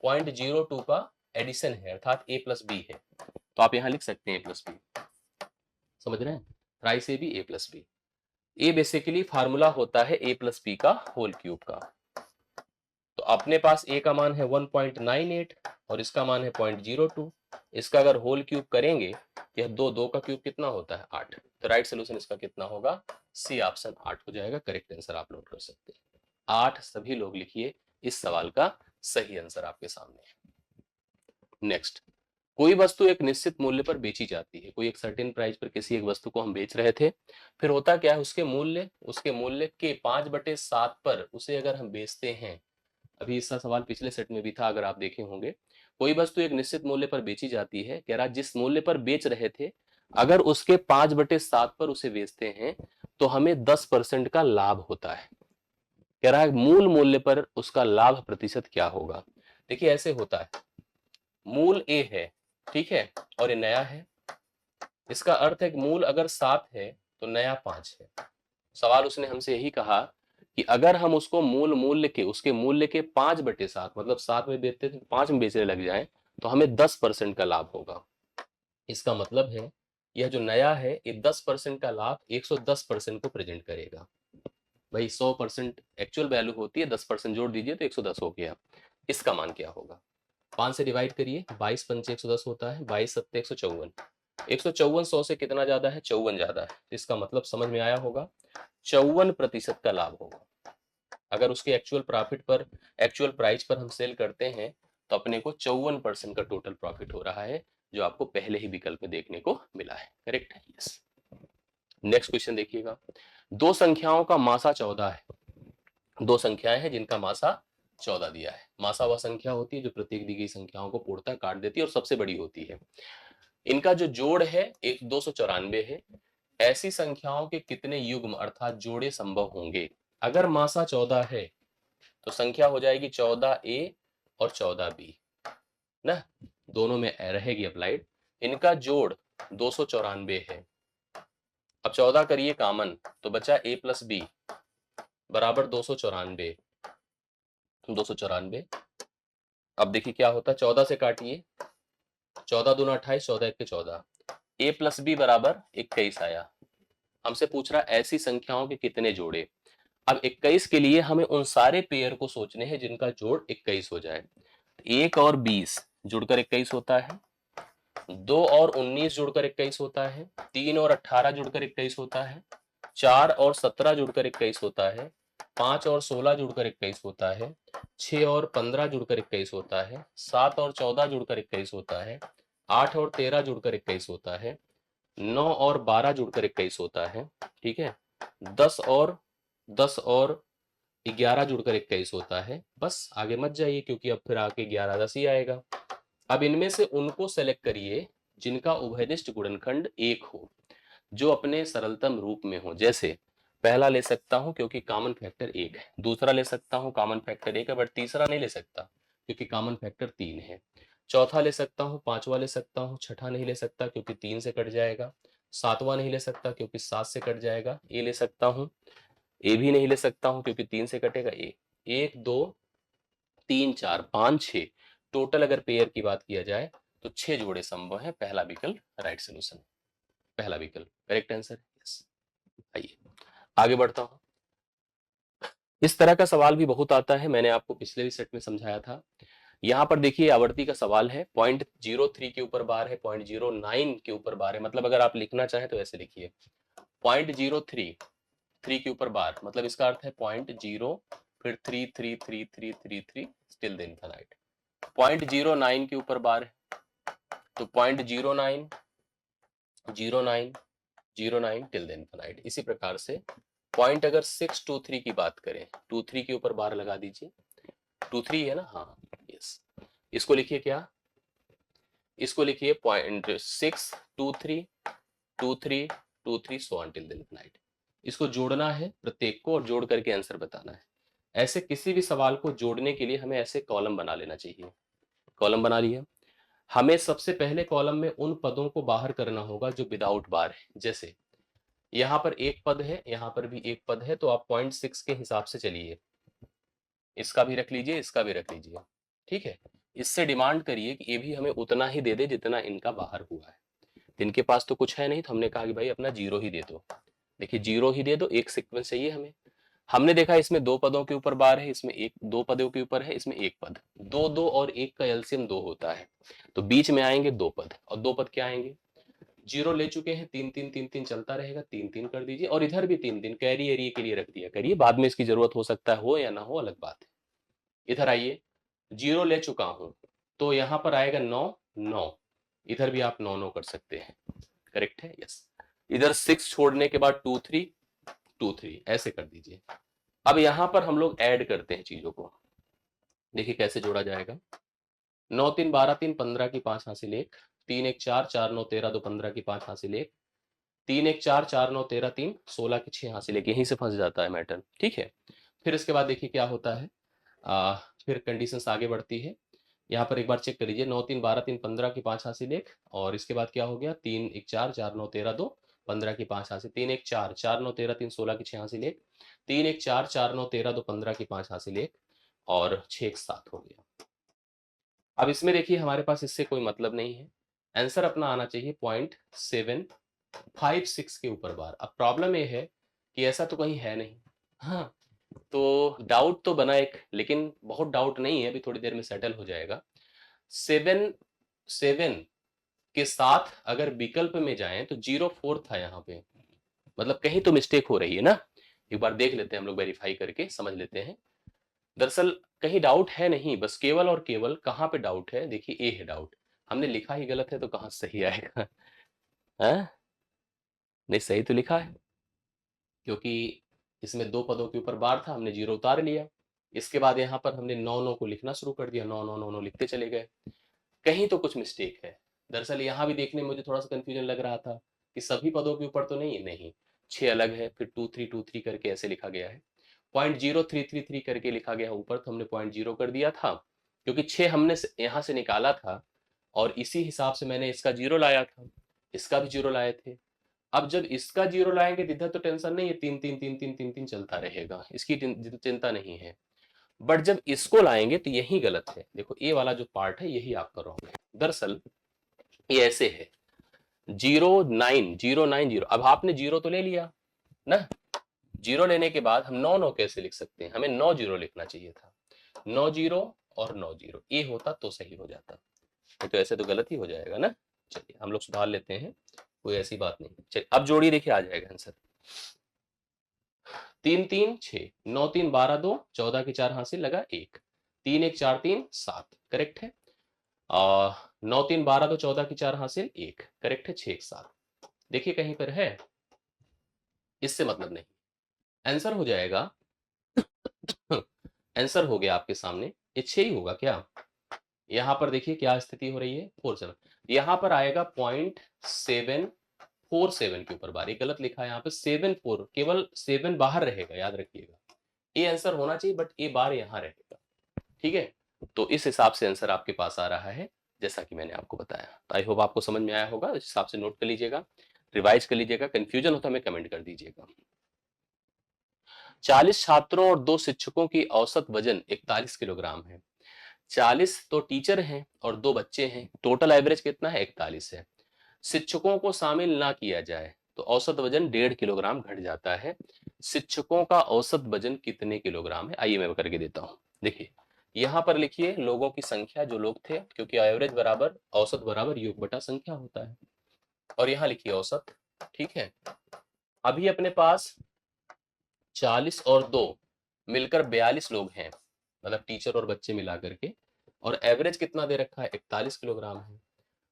0.02 का एडिशन है, अर्थात ए प्लस बी है। तो आप यहां लिख सकते हैं ए प्लस बी, समझ रहे हैं, thrice A B A plus B. ए बेसिकली फार्मूला होता है ए प्लस बी का होल क्यूब का। तो अपने पास ए का मान है 1.98 और इसका मान है 0.02। इसका अगर होल क्यूब करेंगे, यह दो का क्यूब कितना होता है, 8। तो राइट सोल्यूशन इसका कितना होगा, सी ऑप्शन 8 हो जाएगा। करेक्ट आंसर आप नोट कर सकते हैं 8। सभी लोग लिखिए, इस सवाल का सही आंसर आपके सामने है। नेक्स्ट, कोई वस्तु एक निश्चित मूल्य पर बेची जाती है। कोई एक सर्टेन प्राइस पर किसी एक वस्तु को हम बेच रहे थे, फिर होता क्या है, उसके मूल्य के 5/7 पर उसे अगर हम बेचते हैं, अभी इसका सवाल पिछले सेट में भी था, अगर आप देखे होंगे। कोई वस्तु एक निश्चित मूल्य पर बेची जाती है, कह रहा जिस मूल्य पर बेच रहे थे, अगर उसके 5/7 पर उसे बेचते हैं तो हमें 10% का लाभ होता है। कह रहा है मूल मूल्य पर उसका लाभ प्रतिशत क्या होगा। देखिए ऐसे होता है, मूल ए है, ठीक है, और ये नया है। इसका अर्थ है कि मूल अगर 7 है तो नया 5 है। सवाल उसने हमसे यही कहा कि अगर हम उसको मूल मूल्य के, उसके मूल्य के 5/7, मतलब 7 में बेचते थे 5 में बेचने लग जाए, तो हमें 10% का लाभ होगा। इसका मतलब है यह जो नया है, ये 10% का लाभ 110% को प्रेजेंट करेगा। भाई 100% एक्चुअल वैल्यू होती है, 10% जोड़ दीजिए तो 110 हो गया। इसका मान क्या होगा, 5 से डिवाइड करिए, 22 पंचे 110 होता है, 22 सत्ते 154। 154 100 से कितना ज्यादा है, 54 ज्यादा है। इसका मतलब समझ में आया होगा, 54% का लाभ होगा। अगर उसके एक्चुअल प्रॉफिट पर, एक्चुअल प्राइस पर हम सेल करते हैं, तो अपने को 54% का टोटल प्रॉफिट हो रहा है, जो आपको पहले ही विकल्प में देखने को मिला है। करेक्ट है, यस। नेक्स्ट क्वेश्चन देखिएगा, दो संख्याओं का मासा 14 है। दो संख्याएं हैं जिनका मासा 14 दिया है। मासा वह संख्या होती है जो प्रत्येक दी गई संख्याओं को पूर्णतः काट देती है और सबसे बड़ी होती है। इनका जो जोड़ है एक 294 है। ऐसी संख्याओं के कितने युग्म अर्थात जोड़े संभव होंगे। अगर मासा 14 है तो संख्या हो जाएगी 14a और 14b ना, दोनों में रहेगी अप्लाइड। इनका जोड़ 294 है। अब 14 करिए कॉमन, तो बचा a प्लस बी बराबर 294। 294, अब देखिए क्या होता है, 14 से काटिए, 14 दूना 28, 14 एक 14, a प्लस बी बराबर 21 आया। हमसे पूछ रहा ऐसी संख्याओं के कितने जोड़े। अब 21 के लिए हमें उन सारे पेयर को सोचने हैं जिनका जोड़ 21 हो जाए। 1 और 20 जुड़कर 21 होता है, 2 और 19 जुड़कर 21 होता है, 3 और 18 जुड़कर 21 होता है, 4 और 17 जुड़कर 21 होता है, 5 और 16 जुड़कर 21 होता है, 6 और 15 जुड़कर 21 होता है, 7 और 14 जुड़कर 21 होता है, 8 और 13 जुड़कर 21 होता है, 9 और 12 जुड़कर 21 होता है, ठीक है, 10 और 11 जुड़कर 21 होता है। बस आगे मत जाइए, क्योंकि अब फिर आके 11 10 ही आएगा। अब इनमें से उनको सेलेक्ट करिए जिनका उभयनिष्ठ गुणनखंड 1 हो, जो अपने सरलतम रूप में हो। जैसे पहला ले सकता हूं क्योंकि कॉमन फैक्टर 1 है, दूसरा ले सकता हूं कॉमन फैक्टर 1 है, बट तीसरा नहीं ले सकता क्योंकि कॉमन फैक्टर 3 है। चौथा ले सकता हूं, पांचवा ले सकता हूं, छठा नहीं ले सकता क्योंकि 3 से कट जाएगा, सातवां नहीं ले सकता क्योंकि 7 से कट जाएगा, ए ले सकता हूं, ए भी नहीं ले सकता हूं क्योंकि 3 से कटेगा ए। 1 2 3 4 5 6 टोटल अगर पेयर की बात किया जाए तो 6 जोड़े संभव है। पहला विकल्प राइट सोल्यूशन, पहला विकल्प करेक्ट आंसर। यस, आइए आगे बढ़ता हूं। इस तरह का सवाल भी बहुत आता है, मैंने आपको पिछले भी सेट में समझाया था। यहाँ पर देखिए आवर्ती का सवाल है, 0.03 के ऊपर बार है, 0.09 के ऊपर बार है। मतलब अगर आप लिखना चाहें तो ऐसे लिखिए, 0.03 3 के ऊपर बार, मतलब इसका अर्थ है 0.0 फिर 3 3 3 3 3 3 टिल द इनफाइनाइट। 0.09 के ऊपर बार है, तो 0.09 09 09 टिल द इनफाइनाइट। इसी प्रकार से पॉइंट अगर 623 की बात करें, 23 के ऊपर बार लगा दीजिए, 23 है ना, हाँ यस। इसको लिखिए क्या, इसको लिखिए 0.623 23 23 so on till the infinite. इसको जोड़ना है प्रत्येक को और जोड़ करके आंसर बताना है। ऐसे किसी भी सवाल को जोड़ने के लिए हमें ऐसे कॉलम बना लेना चाहिए। कॉलम बना लिया, हमें सबसे पहले कॉलम में उन पदों को बाहर करना होगा जो विदाउट बार है। जैसे यहाँ पर एक पद है, यहाँ पर भी एक पद है, तो आप 0.6 के हिसाब से चलिए, इसका भी रख लीजिए, इसका भी रख लीजिए, ठीक है। इससे डिमांड करिए कि ये भी हमें उतना ही दे दे जितना इनका बाहर हुआ है। इनके पास तो कुछ है नहीं, तो हमने कहा कि भाई अपना 0 ही दे दो। देखिए 0 ही दे दो, एक सीक्वेंस चाहिए हमें। हमने देखा इसमें 2 पदों के ऊपर बार है, इसमें एक 2 पदों के ऊपर है, इसमें एक पद। 2 2 और 1 का एलसीएम 2 होता है, तो बीच में आएंगे 2 पद, और 2 पद क्या आएंगे, 0 ले चुके हैं, 3 3 3 3 चलता रहेगा, 3 3 कर दीजिए, और इधर भी 3 3 कैरी एरिया के लिए रख दिया करिए, बाद में इसकी जरूरत हो सकता है, हो या ना हो अलग बात है। इधर आइए, 0 ले चुका हूं, तो यहां पर आएगा 9 9, इधर भी आप 9 9 कर सकते हैं, करेक्ट है, यस। इधर 6 छोड़ने के बाद 2 3 2 3 ऐसे कर दीजिए। अब यहां पर हम लोग ऐड करते हैं चीजों को, देखिए कैसे जोड़ा जाएगा। 9 3 12 3 15 की 5 हासिल 1, 3 1 4 4 9 13 2 15 की 5 हासिल 1, 3 1 4 4 9 13 3 16 की 6 हासिल 1, यहीं से फंस जाता है मैटर, ठीक है। फिर इसके बाद देखिए क्या होता है, फिर कंडीशंस आगे बढ़ती है। यहाँ पर एक बार चेक कर लीजिए, 9 3 12 3 15 की 5 हासिल 1, और इसके बाद क्या हो गया, 3 1 4 4 9 13 2 15 की 5 हासिल, 3 1 4 4 9 13 3 16 की 6 हासिल 1, 3 1 4 4 9 13 2 15 की 5 हासिल 1, और 6 1 7 हो गया। अब इसमें देखिए हमारे पास इससे कोई मतलब नहीं है, आंसर अपना आना चाहिए 0.756 के ऊपर बार। अब प्रॉब्लम ये है कि ऐसा तो कहीं है नहीं, हाँ, तो डाउट तो बना एक, लेकिन बहुत डाउट नहीं है, अभी थोड़ी देर में सेटल हो जाएगा। 7 7 के साथ अगर विकल्प में जाएं तो 0 4 था यहाँ पे, मतलब कहीं तो मिस्टेक हो रही है ना। एक बार देख लेते हैं हम लोग, वेरीफाई करके समझ लेते हैं। दरअसल कहीं डाउट है नहीं, बस केवल और केवल कहाँ पे डाउट है, देखिए ए है डाउट, हमने लिखा ही गलत है तो कहाँ सही आएगा, हाँ? नहीं सही तो लिखा है, क्योंकि इसमें 2 पदों के ऊपर बार था, हमने 0 उतार लिया। इसके बाद यहाँ पर हमने 9 9 को लिखना शुरू कर दिया, 9 9 9 9 लिखते चले गए, कहीं तो कुछ मिस्टेक है। दरअसल यहाँ भी देखने में मुझे थोड़ा सा कंफ्यूजन लग रहा था कि सभी पदों के ऊपर तो नहीं है, नहीं 6 अलग है, फिर 2 3 2 3 करके ऐसे लिखा गया है, 0.0333 करके लिखा गया ऊपर, तो हमने 0.0 कर दिया था, क्योंकि 6 हमने यहाँ से निकाला था, और इसी हिसाब से मैंने इसका 0 लाया था, इसका भी 0 लाए थे। अब जब इसका 0 लाएंगे तो इधर तो टेंशन नहीं है, 3 3 3 3 3 3 चलता रहेगा, इसकी चिंता नहीं है। बट जब इसको लाएंगे तो यही गलत है, देखो ए वाला जो पार्ट है यही आपका रॉन्ग है। दरअसल ये ऐसे है, 0 9 0 9 0, अब आपने 0 तो ले लिया ना, 0 लेने के बाद हम 9 9 कैसे लिख सकते हैं, हमें 9 0 लिखना चाहिए था, 9 0 और 9 0 ए होता तो सही हो जाता, नहीं तो ऐसे तो गलत ही हो जाएगा ना। चलिए हम लोग सुधार लेते हैं, कोई ऐसी बात नहीं। चलिए अब जोड़िए, देखिए आ जाएगा आंसर। 3 3 6, 9 3 12 2 14 की 4 हासिल लगा 1, 3 1 4 3 7 करेक्ट है, और 9 3 12 2 14 की 4 हासिल 1 करेक्ट है, 6 1 7। देखिए कहीं पर है, इससे मतलब नहीं, आंसर हो जाएगा आंसर हो गया आपके सामने, ये 6 ही होगा क्या। यहां पर देखिए क्या स्थिति हो रही है, 4 7, यहां पर आएगा 0.747 के ऊपर बार, ये गलत लिखा है यहाँ पे, 7 4, केवल 7 बाहर रहेगा, याद रखिएगा, ये आंसर होना चाहिए, बट ये बार यहां रहेगा, ठीक है। तो इस हिसाब से आंसर आपके पास आ रहा है, जैसा कि मैंने आपको बताया। तो आई होप आपको समझ में आया होगा, इस हिसाब से नोट कर लीजिएगा, रिवाइज कर लीजिएगा, कंफ्यूजन हो तो हमें कमेंट कर दीजिएगा। 40 छात्रों और 2 शिक्षकों की औसत वजन 41 किलोग्राम है। 40 तो टीचर हैं और 2 बच्चे हैं, टोटल एवरेज कितना है, 41 है। शिक्षकों को शामिल ना किया जाए तो औसत वजन 1.5 किलोग्राम घट जाता है। शिक्षकों का औसत वजन कितने किलोग्राम है, आइए मैं करके देता हूं। देखिए यहां पर लिखिए लोगों की संख्या, जो लोग थे, क्योंकि एवरेज बराबर औसत बराबर योग बटा संख्या होता है, और यहां लिखिए औसत, ठीक है। अभी अपने पास 40 और 2 मिलकर 42 लोग हैं, मतलब टीचर और बच्चे मिला करके, और एवरेज कितना दे रखा है, 41 किलोग्राम है।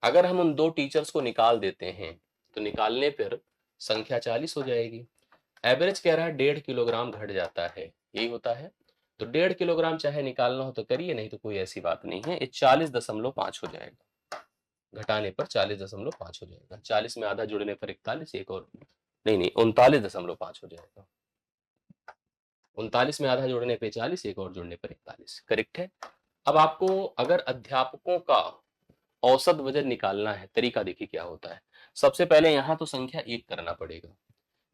अगर हम उन दो टीचर्स को निकाल देते हैं तो निकालने पर संख्या 40 हो जाएगी। एवरेज कह रहा है 1.5 किलोग्राम घट जाता है, यही होता है। तो 1.5 किलोग्राम चाहे निकालना हो तो करिए, नहीं तो कोई ऐसी बात नहीं है। ये 40.5 हो जाएगा, घटाने पर 40.5 हो जाएगा। 40 में आधा जुड़ने पर 41, एक और नहीं नहीं 39.5 हो जाएगा। 39 में आधा जोड़ने पे 40, एक और जोड़ने पर 41, करेक्ट है। अब आपको अगर अध्यापकों का औसत वजन निकालना है, तरीका देखिए क्या होता है। सबसे पहले यहां तो संख्या 1 करना पड़ेगा।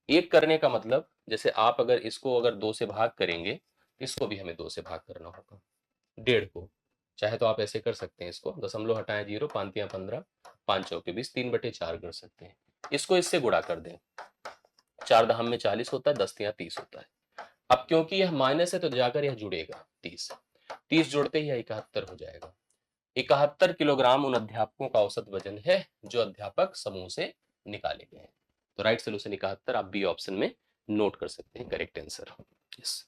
1 करने का मतलब, जैसे आप अगर इसको अगर 2 से भाग करेंगे, इसको भी हमें 2 से भाग करना होगा, 1.5 को। चाहे तो आप ऐसे कर सकते हैं, इसको दशमलव हटाएं 0, 5 या 15, 5 चौके 20, 3/4 कर सकते हैं। इसको इससे गुणा कर दें, 4 दहम में 40 होता है, 10 तिया 30 होता है। अब क्योंकि यह माइनस है तो जाकर यह जुड़ेगा, 30, 30 जोड़ते ही यह 71 हो जाएगा। 71 किलोग्राम उन अध्यापकों का औसत वजन है जो अध्यापक समूह से निकाले गए हैं। तो राइट सोल्यूशन 71 आप बी ऑप्शन में नोट कर सकते हैं, करेक्ट आंसर। यस।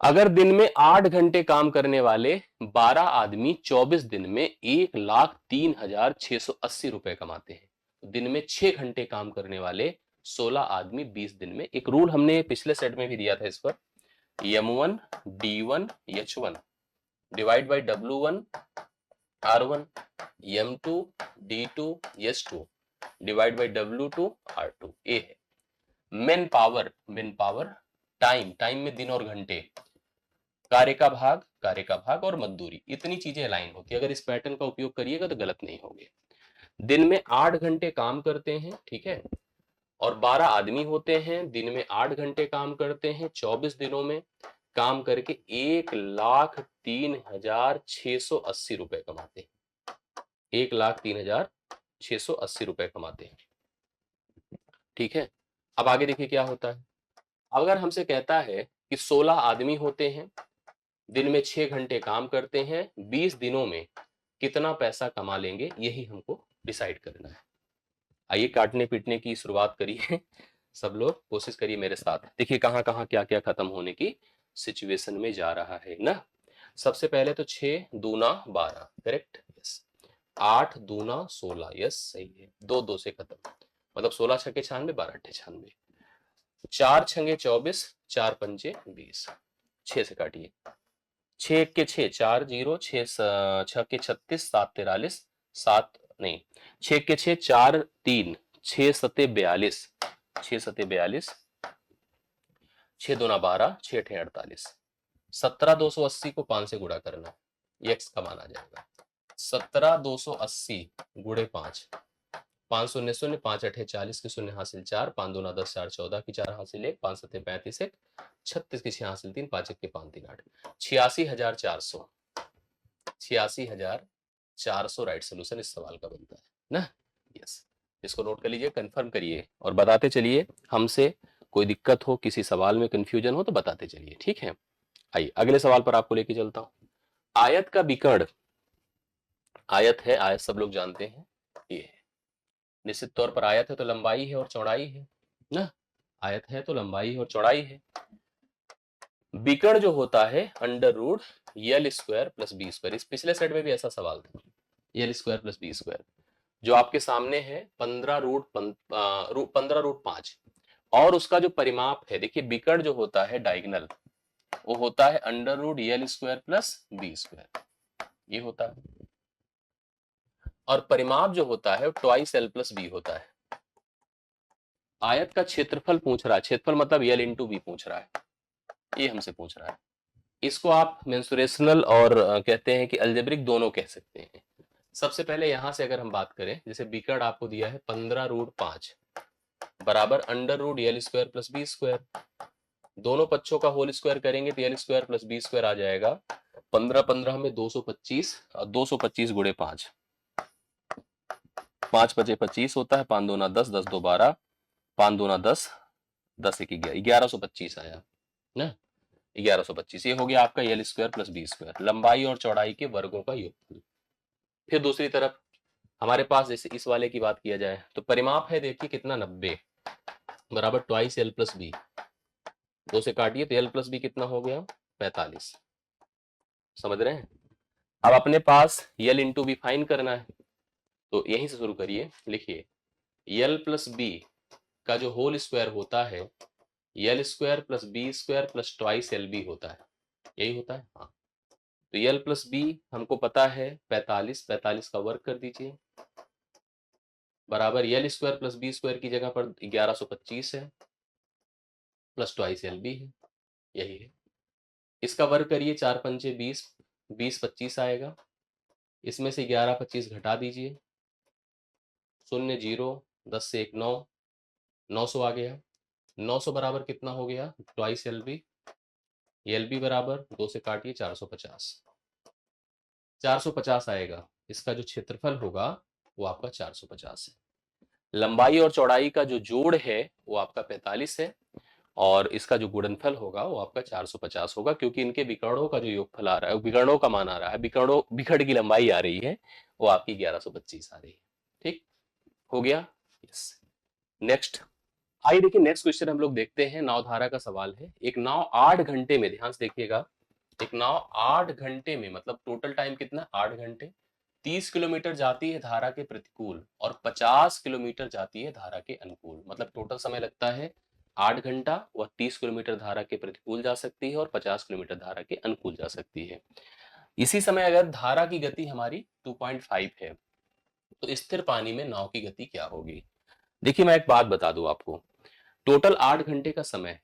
अगर दिन में 8 घंटे काम करने वाले 12 आदमी 24 दिन में 1,03,680 रुपए कमाते हैं, तो दिन में 6 घंटे काम करने वाले 16 आदमी 20 दिन में, एक रूल हमने पिछले सेट में भी दिया था इस पर, M1 D1 H1 divide by W1 R1 M2 D2 S2 divide by W2 R2। ए है मेन पावर, टाइम में दिन और घंटे, कार्य का भाग और मजदूरी, इतनी चीजें अलाइन होती है। अगर इस पैटर्न का उपयोग करिएगा तो गलत नहीं होगे। दिन में 8 घंटे काम करते हैं, ठीक है, और 12 आदमी होते हैं, दिन में 8 घंटे काम करते हैं, 24 दिनों में काम करके 1,03,680 रुपए कमाते हैं, 1,03,680 रुपए कमाते हैं, ठीक है। अब आगे देखिए क्या होता है। अगर हमसे कहता है कि 16 आदमी होते हैं, दिन में 6 घंटे काम करते हैं, 20 दिनों में कितना पैसा कमा लेंगे, यही हमको डिसाइड करना है। आइए काटने पीटने की शुरुआत करिए सब लोग कोशिश करिए मेरे साथ। देखिए कहां कहां क्या क्या खत्म होने की सिचुएशन में जा रहा है ना। सबसे पहले तो 6 दूना 12, करेक्ट, यस। 8 दूना 16, यस सही है, 2 2 से खत्म, मतलब 16 छके 96, 12 अट्ठे 96, 4 छंगे 24, 4 पंजे 20, 6 से काटिए, 6 के 6 4 0, 6 6 के 36, 7 43, 7 नहीं, 6 के 6 4 3, 6 सते 42, 6 सते 42, 6 दूना 12, 6 अठे 48, 17,280 को 5 से गुणा करना, ये एक्स का मान आ जाएगा। 17,280 गुणे 5, 5 शून्य शून्य, 5 अठे 40 के शून्य हासिल 4, 5 दूना 10, 4 14 की 4 हासिल 1, 5 सते 35 1, 36 की 6 हासिल 3, 5 1 के 5 3 8, 86,400, 86,400 राइट सोल्यूशन इस सवाल का बनता है ना। यस, इसको नोट कर लीजिए, कंफर्म करिए और बताते चलिए। हमसे कोई दिक्कत हो, किसी सवाल में कंफ्यूजन हो तो बताते चलिए, ठीक है। आइए अगले सवाल पर आपको लेके चलता हूं। आयत का विकर्ण, आयत है, आयत सब लोग जानते हैं, ये है निश्चित तौर पर। आयत है तो लंबाई है और चौड़ाई है ना, आयत है तो लंबाई और चौड़ाई है। विकर्ण जो होता है under root L square plus B square, इस पिछले सेट में भी ऐसा सवाल था, L square plus B square, जो आपके सामने है 15 रूट 5, और उसका जो परिमाप है, देखिए विकर्ण जो होता है डायगोनल, वो होता है under root L square plus B square, ये होता है। और परिमाप जो होता है वो ट्वाइस एल प्लस बी होता है। आयत का क्षेत्रफल पूछ रहा है, क्षेत्रफल मतलब यल इंटू बी पूछ रहा है, ये हमसे पूछ रहा है। इसको आप मेंसुरेशनल और कहते हैं कि अलजेब्रिक दोनों कह सकते हैं। सबसे पहले यहां से अगर हम बात करें, जैसे विकर्ण आपको दिया है 15 रूट 5 बराबर under root L square plus B square, दोनों पक्षों का होल स्क्वायर करेंगे तो L square plus B square आ जाएगा। 15 15 में 225, 225 गुणे 5, 5 बचे 25 होता है, 5 दूना 10, 10 दो 12, 5 दूना 10, 10 एक 11, 1125 आया ना, 1125। ये हो गया आपका L square plus B square, लंबाई और चौड़ाई के वर्गों का योगफल। फिर दूसरी तरफ हमारे पास जैसे इस वाले की बात किया जाए तो परिमाप है, देखिए कितना 90 बराबर ट्वाइस एल प्लस बी, 2 से काटिए तो l प्लस बी कितना हो गया 45। समझ रहे हैं? अब अपने पास l इंटू बी फाइन करना है, तो यहीं से शुरू करिए। लिखिए l प्लस बी का जो होल स्क्वायर होता है l square plus B square plus twice L B होता है, यही होता है। हाँ, तो l प्लस बी हमको पता है 45, 45 का वर्ग कर दीजिए बराबर l square plus B square की जगह पर 1125 है प्लस ट्वाइस एल बी है, यही है। इसका वर्ग करिए, 4 पंचे 20, 20 25 आएगा। इसमें से 11 25 घटा दीजिए, 0 0, 10 से 1 9, 900 आ गया। 900 बराबर कितना हो गया twice L B, L B बराबर 2 से काटिए 450, 450 आएगा। इसका जो क्षेत्रफल होगा वो आपका 450 है। लंबाई और चौड़ाई का जो जोड़ है वो आपका 45 है और इसका जो गुणनफल होगा वो आपका 450 होगा, क्योंकि इनके विकर्णों का जो योगफल आ रहा है, विकर्णों का मान आ रहा है, विकर्ण की लंबाई आ रही है वो आपकी 1125 आ रही है। ठीक हो गया? यस। नेक्स्ट आइए देखिए, नेक्स्ट क्वेश्चन हम लोग देखते हैं। नाव धारा का सवाल है। एक नाव 8 घंटे में, ध्यान से देखिएगा, एक नाव 8 घंटे में, मतलब टोटल टाइम कितना 8 घंटे, 30 किलोमीटर जाती है धारा के प्रतिकूल और 50 किलोमीटर जाती है धारा के अनुकूल। मतलब टोटल समय लगता है 8 घंटा। वह 30 किलोमीटर धारा के प्रतिकूल जा सकती है और 50 किलोमीटर धारा के अनुकूल जा सकती है। इसी समय अगर धारा की गति हमारी 2.5 है तो स्थिर पानी में नाव की गति क्या होगी? देखिए मैं एक बात बता दूं आपको, टोटल 8 घंटे का समय,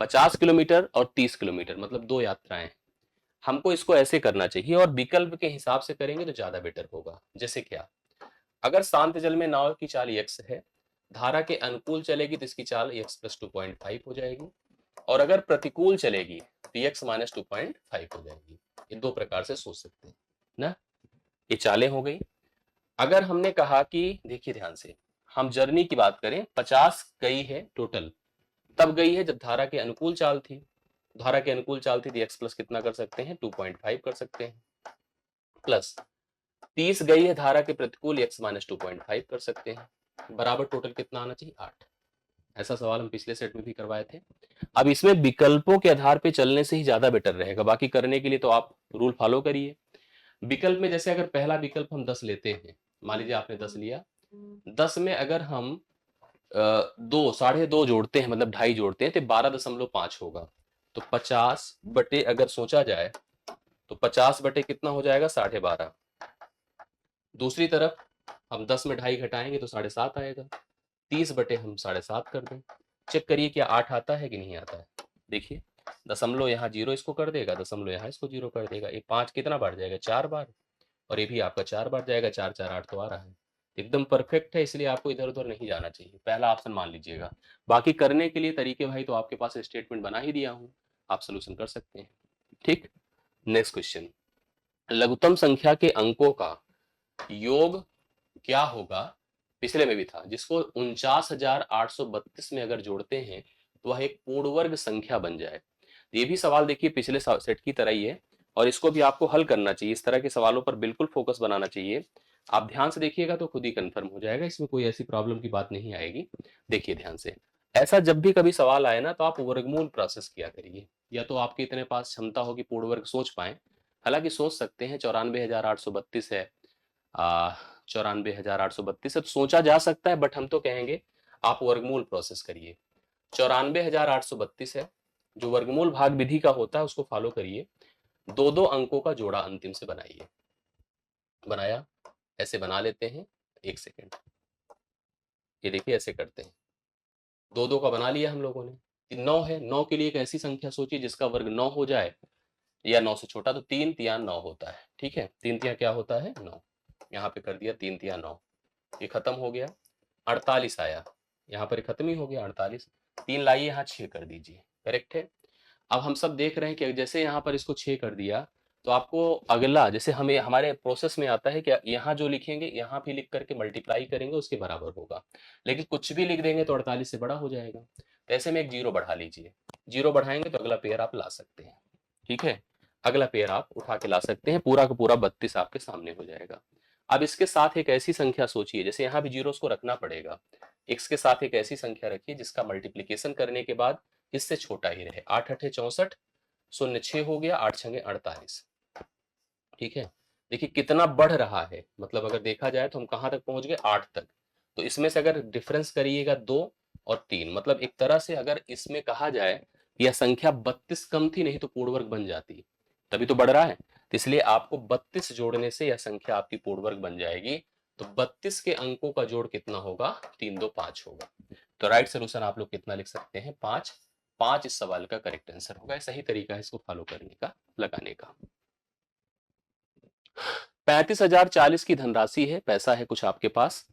50 किलोमीटर और 30 किलोमीटर, मतलब 2 यात्राएं। हमको इसको ऐसे करना चाहिए और विकल्प के हिसाब से करेंगे तो ज्यादा बेटर होगा। जैसे क्या, अगर शांत जल में नाव की चाल x है, धारा के अनुकूल चलेगी तो इसकी चाल x प्लस 2.5 हो जाएगी, और अगर प्रतिकूल चलेगी तो x माइनस 2.5 हो जाएगी। ये दो प्रकार से सोच सकते हैं ना, ये चालें हो गई। अगर हमने कहा कि, देखिए ध्यान से, हम जर्नी की बात करें, 50 गई है टोटल, तब गई है जब धारा के अनुकूल चाल थी। धारा के अनुकूल चाल थी तो x प्लस कितना कर सकते हैं 2.5 कर सकते हैं, प्लस 30 गई है धारा के प्रतिकूल, x माइनस 2.5 कर सकते हैं, बराबर टोटल कितना आना चाहिए 8। ऐसा सवाल हम पिछले सेट में भी करवाए थे। अब इसमें विकल्पों के आधार पे चलने से ही ज्यादा बेटर रहेगा, बाकी करने के लिए तो आप रूल फॉलो करिए। विकल्प में जैसे अगर पहला विकल्प हम 10 लेते हैं, मान लीजिए आपने 10 लिया, 10 में अगर हम 2 2.5 जोड़ते हैं, मतलब 2.5 जोड़ते हैं तो 12.5 होगा। तो 50 बटे अगर सोचा जाए तो 50 बटे कितना हो जाएगा 12.5। दूसरी तरफ हम 10 में 2.5 घटाएंगे तो 7.5 आएगा। 30 बटे हम 7.5 कर दें, चेक करिए क्या 8 आता है कि नहीं आता है। देखिए दशमलव यहाँ 0 इसको कर देगा, दशमलव यहाँ इसको 0 कर देगा। ये 5 कितना बार जाएगा 4 बार, और ये भी आपका 4 बार जाएगा। 4 4 8 तो आ रहा है, एकदम परफेक्ट है। इसलिए आपको इधर उधर नहीं जाना चाहिए, पहला ऑप्शन मान लीजिएगा। बाकी करने के लिए तरीके भाई तो आपके पास स्टेटमेंट बना ही दिया हूं, आप सोल्यूशन कर सकते हैं। ठीक, नेक्स्ट क्वेश्चन, लघुत्तम संख्या के अंकों का योग क्या होगा, पिछले में भी था, जिसको 49,832 में अगर जोड़ते हैं तो वह एक पूर्ण वर्ग संख्या बन जाए। ये भी सवाल देखिए पिछले सेट की तरह ही है और इसको भी आपको हल करना चाहिए। इस तरह के सवालों पर बिल्कुल फोकस बनाना चाहिए। आप ध्यान से देखिएगा तो खुद ही कंफर्म हो जाएगा, इसमें कोई ऐसी प्रॉब्लम की बात नहीं आएगी। देखिए ध्यान से, ऐसा जब भी कभी सवाल आए ना तो आप वर्गमूल प्रोसेस किया करिए, या तो आपके इतने पास क्षमता हो कि पूर्ण वर्ग सोच पाए। हालांकि सोच सकते हैं, 94,832 है, 94,832 है तो सोचा जा सकता है, बट हम तो कहेंगे आप वर्गमूल प्रोसेस करिए। 94,832 है, जो वर्गमूल भाग विधि का होता है उसको फॉलो करिए। दो दो अंकों का जोड़ा अंतिम से बनाइए। बनाया, ऐसे बना लेते हैं, एक सेकेंड, ये देखिए ऐसे करते हैं। दो दो का बना लिया हम लोगों ने। 9 है, 9 के लिए एक ऐसी संख्या सोचिए जिसका वर्ग 9 हो जाए या 9 से छोटा, तो 3 तिया 9 होता है। ठीक है, 3 तिया क्या होता है 9, यहाँ पे कर दिया 3 तिया 9, ये खत्म हो गया। 48 आया, यहाँ पर खत्म ही हो गया 48। 3 लाइए यहाँ 6 कर दीजिए, करेक्ट है। अब हम सब देख रहे हैं कि जैसे यहाँ पर इसको 6 कर दिया तो आपको अगला, जैसे हमें हमारे प्रोसेस में आता है कि यहाँ जो लिखेंगे यहाँ भी लिख करके मल्टीप्लाई करेंगे उसके बराबर होगा, लेकिन कुछ भी लिख देंगे तो 48 से बड़ा हो जाएगा। तो ऐसे में एक 0 बढ़ा लीजिए, 0 बढ़ाएंगे तो अगला पेयर आप ला सकते हैं। ठीक है, अगला पेयर आप उठा के ला सकते हैं, पूरा का पूरा 32 आपके सामने हो जाएगा। अब इसके साथ एक ऐसी संख्या सोचिए, जैसे यहाँ भी जीरोस को रखना पड़ेगा, x के साथ एक ऐसी संख्या रखिए जिसका मल्टीप्लीकेशन करने के बाद इससे छोटा ही रहे। 8 अठे 64, 0 6 हो गया, 8 छंगे 48। ठीक है, देखिए कितना बढ़ रहा है, मतलब अगर देखा जाए तो हम कहां तक पहुंच गए, 8 तक। तो इसमें से अगर डिफरेंस करिएगा 2 और 3, मतलब एक तरह से अगर इसमें कहा जाए यह संख्या 32 कम थी, नहीं तो पूर्ण वर्ग बन जाती, तभी तो बढ़ रहा है। तो इसलिए आपको 32 जोड़ने से यह संख्या आपकी पूर्ण वर्ग बन जाएगी। तो 32 के अंकों का जोड़ कितना होगा, 3 2 5 होगा। तो राइट सोल्यूशन आप लोग कितना लिख सकते हैं, 5। 5 इस सवाल का करेक्ट आंसर होगा। सही तरीका है इसको फॉलो करने का, लगाने का। 35,040 की धनराशि है, पैसा है कुछ आपके पास।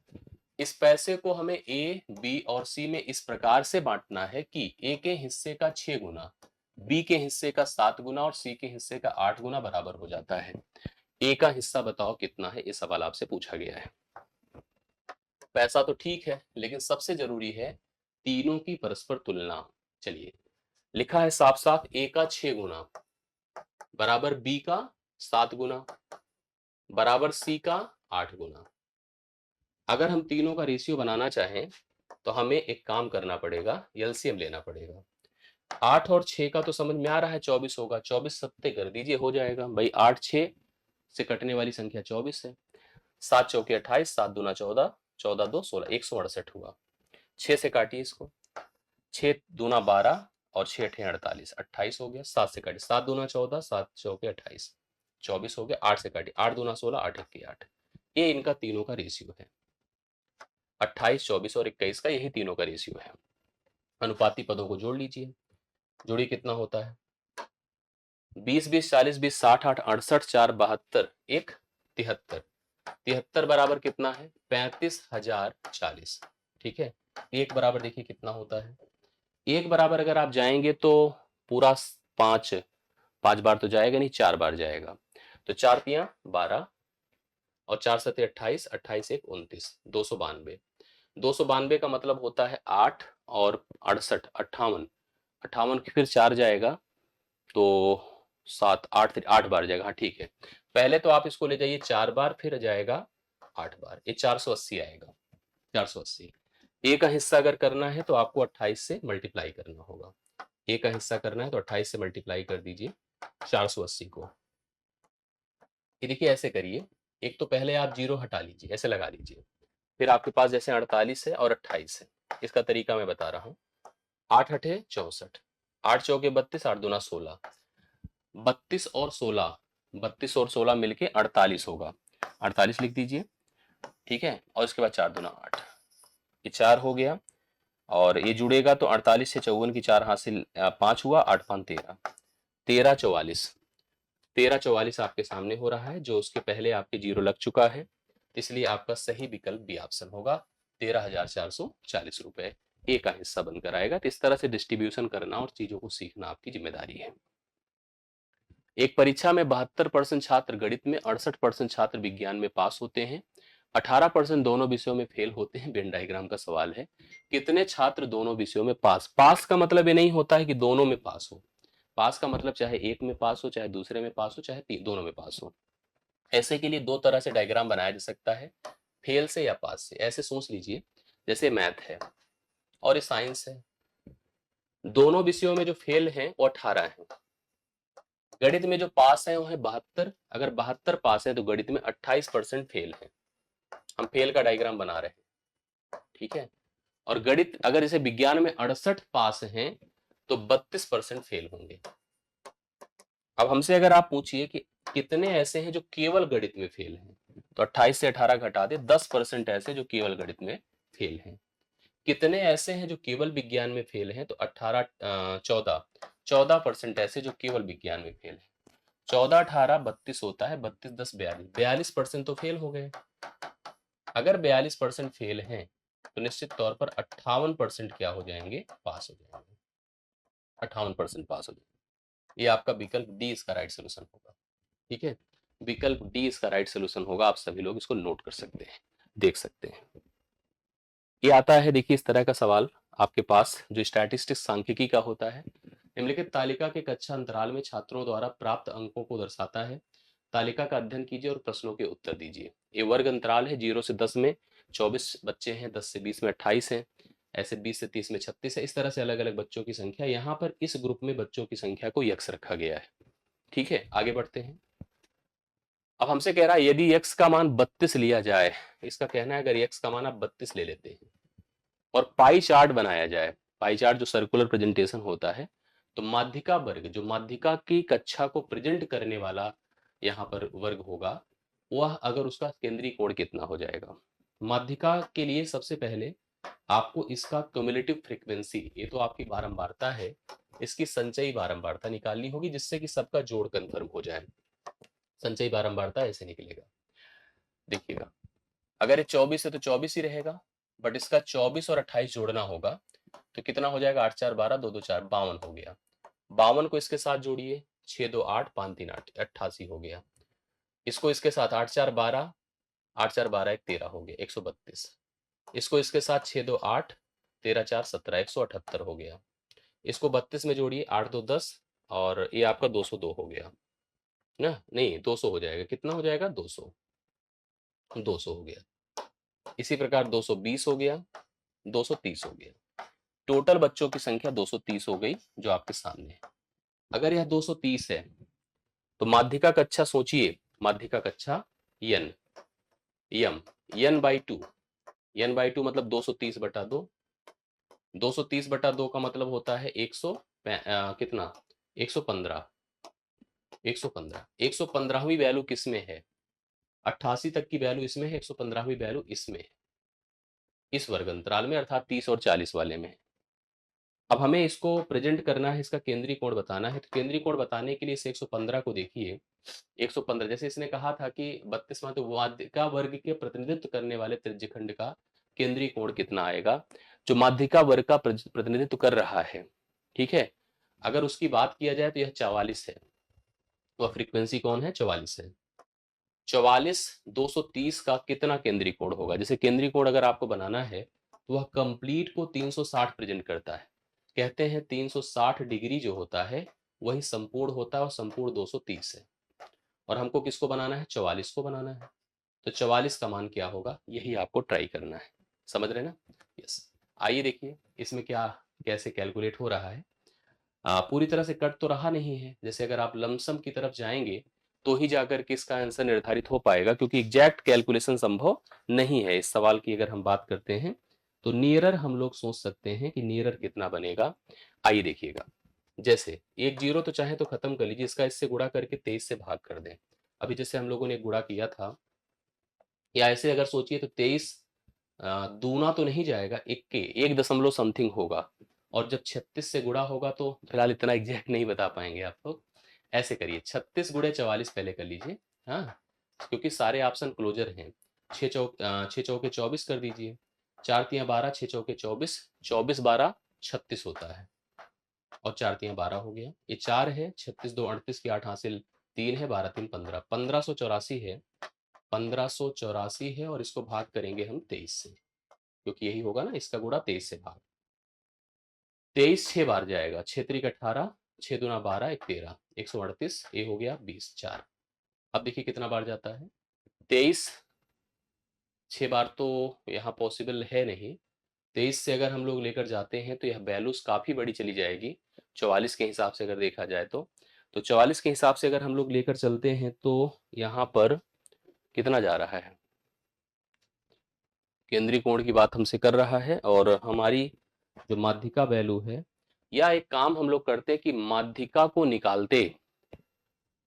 इस पैसे को हमें ए, बी और सी में इस प्रकार से बांटना है कि ए के हिस्से का 6 गुना, बी के हिस्से का 7 गुना और सी के हिस्से का 8 गुना बराबर हो जाता है। ए का हिस्सा बताओ कितना है, ये सवाल आपसे पूछा गया है। पैसा तो ठीक है, लेकिन सबसे जरूरी है तीनों की परस्पर तुलना। चलिए, लिखा है साफ साफ, ए का 6 गुना बराबर बी का 7 गुना बराबर सी का 8 गुना। अगर हम तीनों का रेशियो बनाना चाहें तो हमें एक काम करना पड़ेगा, एलसीएम लेना पड़ेगा। 8 और 6 का तो समझ में आ रहा है 24 होगा, 24 सत्ते कर दीजिए, हो जाएगा भाई। 8 6 से कटने वाली संख्या 24 है। 7 चौके 28, 7 दूना 14, 14 2 16, 168 हुआ। 6 से काटिए इसको, 6 दूना 12 और 6 अठे 48, 28 हो गया। 7 से काटिए, 7 दूना 14, 7 चौके 28, 24 हो गया। 8 से काटिए, 8 दूना 16, 8 इक्की 8। ये इनका तीनों का रेशियो है, 28 24 और 21 का, यही तीनों का रेशियो है। अनुपाती पदों को जोड़ लीजिए, जोड़िए कितना होता है, 20 20 40 20 60 8 68 4 72 1 73। 73 बराबर कितना है, 35,040। ठीक है, एक बराबर देखिए कितना होता है, एक बराबर अगर आप जाएंगे तो पूरा 5, 5 बार तो जाएगा नहीं, 4 बार जाएगा। तो 4 तियां 12 और 4 सते 28, 28 1 29, 292। 292 का मतलब होता है 8 और 68 58, 58 की फिर 4 जाएगा तो 7 8 8 बार जाएगा। हाँ ठीक है, पहले तो आप इसको ले जाइए 4 बार, फिर जाएगा 8 बार, ये 480 आएगा। 480 ए का हिस्सा अगर करना है तो आपको 28 से मल्टीप्लाई करना होगा। ए का हिस्सा करना है तो 28 से मल्टीप्लाई कर दीजिए 480 को। ये देखिए ऐसे करिए, एक तो पहले आप जीरो हटा लीजिए, ऐसे लगा लीजिए, फिर आपके पास जैसे 48 है और 28 है, इसका तरीका मैं बता रहा हूँ। 8 अठे 64, 8 चौके 32, 8 दूना 16, 32 और 16, 32 और 16 मिलके 48 होगा, 48 लिख दीजिए। ठीक है, और इसके बाद 4 दूना 8, ये 4 हो गया, और ये जुड़ेगा तो 48 से 54 की 4 हासिल 5 हुआ, 8 5 13, 13 44। 13 44 आपके सामने हो रहा है, जो उसके पहले आपके जीरो लग चुका है, इसलिए आपका सही विकल्प बी ऑप्शन होगा, 13,440 रुपए ए का हिस्सा बनकर आएगा। तो इस तरह से डिस्ट्रीब्यूशन करना और चीजों को सीखना आपकी जिम्मेदारी है। एक परीक्षा में 72% छात्र गणित में, 68% छात्र विज्ञान में पास होते हैं, 18% दोनों विषयों में फेल होते हैं। वेन डायग्राम का सवाल है, कितने छात्र दोनों विषयों में पास। पास का मतलब ये नहीं होता है कि दोनों में पास हो, पास का मतलब चाहे एक में पास हो, चाहे दूसरे में पास हो, चाहे दोनों में पास हो। ऐसे के लिए दो तरह से डायग्राम बनाया जा सकता है, फेल से या पास से। ऐसे सोच लीजिए, जैसे मैथ है और ये साइंस है, दोनों विषयों में जो फेल हैं वो 18 हैं, गणित में जो पास है वो है 72। अगर 72 पास है तो गणित में 28% फेल है। हम फेल का डायग्राम बना रहे हैं, ठीक है। और गणित अगर इसे विज्ञान में 68 पास हैं तो 32% फेल होंगे। अब हमसे अगर आप पूछिए कि कितने ऐसे हैं जो केवल गणित में फेल हैं, तो 28 से 18 घटा दे, 10% ऐसे जो केवल गणित में फेल हैं। कितने ऐसे हैं जो केवल विज्ञान में फेल हैं, तो 14% ऐसे जो केवल विज्ञान में फेल हैं। 14 18 32 होता है, 32 10 42, 42% तो फेल हो गए। अगर 42% फेल हैं तो निश्चित तौर पर 58% क्या हो जाएंगे, पास हो जाएंगे। 58% पास हो जाएंगे। ये आपका विकल्प डी इसका राइट सोल्यूशन होगा। ठीक है, विकल्प डी इसका राइट सोल्यूशन होगा। आप सभी लोग इसको नोट कर सकते हैं, देख सकते हैं। ये आता है, देखिए इस तरह का सवाल आपके पास जो स्टैटिस्टिक्स सांख्यिकी का होता है। निम्नलिखित तालिका के कक्षा अंतराल में छात्रों द्वारा प्राप्त अंकों को दर्शाता है। तालिका का अध्ययन कीजिए और प्रश्नों के उत्तर दीजिए। ये वर्ग अंतराल है, 0 से 10 में 24 बच्चे हैं, 10 से 20 में 28 हैं, ऐसे 20 से 30 में 36 है। इस तरह से अलग अलग बच्चों की संख्या, यहाँ पर इस ग्रुप में बच्चों की संख्या को यक्स रखा गया है। ठीक है, आगे बढ़ते हैं। अब हमसे कह रहा है यदि x का मान 32 लिया जाए, इसका कहना है अगर x का मान आप 32 ले लेते हैं और पाई चार्ट बनाया जाए, पाई चार्ट जो सर्कुलर प्रेजेंटेशन होता है, तो माध्यिका वर्ग, जो माध्यिका की कक्षा को प्रेजेंट करने वाला यहाँ पर वर्ग होगा, वह अगर उसका केंद्रीय कोण कितना हो जाएगा। माध्यिका के लिए सबसे पहले आपको इसका क्युमुलेटिव फ्रीक्वेंसी, ये तो आपकी बारंबारता है, इसकी संचयी बारंबारता निकालनी होगी जिससे कि सबका जोड़ कंफर्म हो जाए। संचयी बारंबारता ऐसे निकलेगा, देखिएगा, अगर ये 24 है तो 24 ही रहेगा, बट इसका 24 और 28 जोड़ना होगा, तो कितना हो जाएगा, 8 4 12, 2 2 4 52 हो गया। 52 को इसके साथ जोड़िए, 6 2 8 5 3 8, 88 हो गया। इसको इसके साथ 8 4 12, 8 4 12 1 13 हो गया, 132। इसको इसके साथ 6 2 8, 13 4 17, 178 हो गया। इसको 32 में जोड़िए, 8 2 10, और ये आपका 202 हो गया ना, नहीं 200 हो जाएगा, कितना हो जाएगा, 200, 200 हो गया। इसी प्रकार 220 हो गया, 230 हो गया। टोटल बच्चों की संख्या 230 हो गई जो आपके सामने है। अगर यह 230 है तो माध्यिका कक्षा सोचिए, माध्यिका कक्षा यन, यम, n/2, n/2 मतलब 230 बटा 2, 230 बटा 2 का मतलब होता है 100, कितना, 115, 115, 115वीं वैल्यू किस में है, 88 तक की वैल्यू इसमें है, 115वीं वैल्यू इसमें है, इस वर्ग अंतराल में, अर्थात 30 और 40 वाले में। अब हमें इसको प्रेजेंट करना है, इसका केंद्रीय कोण बताना है, तो केंद्रीय कोण बताने के लिए इस 115 को देखिए, 115 जैसे इसने कहा था कि 32 माध्य माध्यिका वर्ग के प्रतिनिधित्व करने वाले त्रिज्यखंड का केंद्रीय कोण कितना आएगा, जो माध्यिका वर्ग का प्रतिनिधित्व कर रहा है। ठीक है, अगर उसकी बात किया जाए तो यह 44 है, वह फ्रीक्वेंसी कौन है, 44 है। 44 230 का कितना केंद्रीय कोण होगा, जैसे केंद्रीय कोण अगर आपको बनाना है तो वह कंप्लीट को 360 प्रेजेंट करता है। कहते हैं 360 डिग्री जो होता है वही संपूर्ण होता है, और संपूर्ण 230 है, और हमको किसको बनाना है, 44 को बनाना है। तो 44 का मान क्या होगा, यही आपको ट्राई करना है, समझ रहे ना। यस, आइए देखिए इसमें क्या कैसे कैलकुलेट हो रहा है। पूरी तरह से कट तो रहा नहीं है, जैसे अगर आप लमसम की तरफ जाएंगे तो ही जाकर के इसका आंसर निर्धारित हो पाएगा, क्योंकि एग्जैक्ट कैलकुलेशन संभव नहीं है इस सवाल की। अगर हम बात करते हैं तो नियरर हम लोग सोच सकते हैं कि नियरर कितना बनेगा। आइए देखिएगा, जैसे एक जीरो तो चाहे तो खत्म कर लीजिए, इसका इससे गुणा करके 23 से भाग कर दें। अभी जैसे हम लोगों ने गुणा किया था, या ऐसे अगर सोचिए तो 23 दूना तो नहीं जाएगा, एक के 1 दशमलव समथिंग होगा, और जब 36 से गुणा होगा तो फिलहाल इतना एग्जैक्ट नहीं बता पाएंगे आप लोग। ऐसे करिए, 36 गुणे 44 पहले कर लीजिए, हाँ, क्योंकि सारे ऑप्शन क्लोजर हैं। 6 चौके 24 कर दीजिए, 4 तियां 12, 6 चौके 24, 24 12 36 होता है, और 4 तियां 12 हो गया, ये 4 है, 36 2 38 की 8 हासिल 3 है, 12 3 15, 1584 है, 1584 है, और इसको भाग करेंगे हम 23 से, क्योंकि यही होगा ना, इसका गुणा 23 से भाग, 23 6 बार जाएगा, 6 त्रिक 18, 6 दूना 12 1 13, 138, ये हो गया 20 4। अब देखिए कितना बार जाता है, 23 6 बार तो यहाँ पॉसिबल है नहीं। 23 से अगर हम लोग लेकर जाते हैं तो यह वैल्यूज काफी बड़ी चली जाएगी, 44 के हिसाब से अगर देखा जाए तो 44 के हिसाब से अगर हम लोग लेकर चलते हैं तो यहाँ पर कितना जा रहा है, केंद्रीय कोण की बात हमसे कर रहा है, और हमारी जो माध्यिका वैल्यू है, या एक काम हम लोग करते कि माध्यिका को निकालते,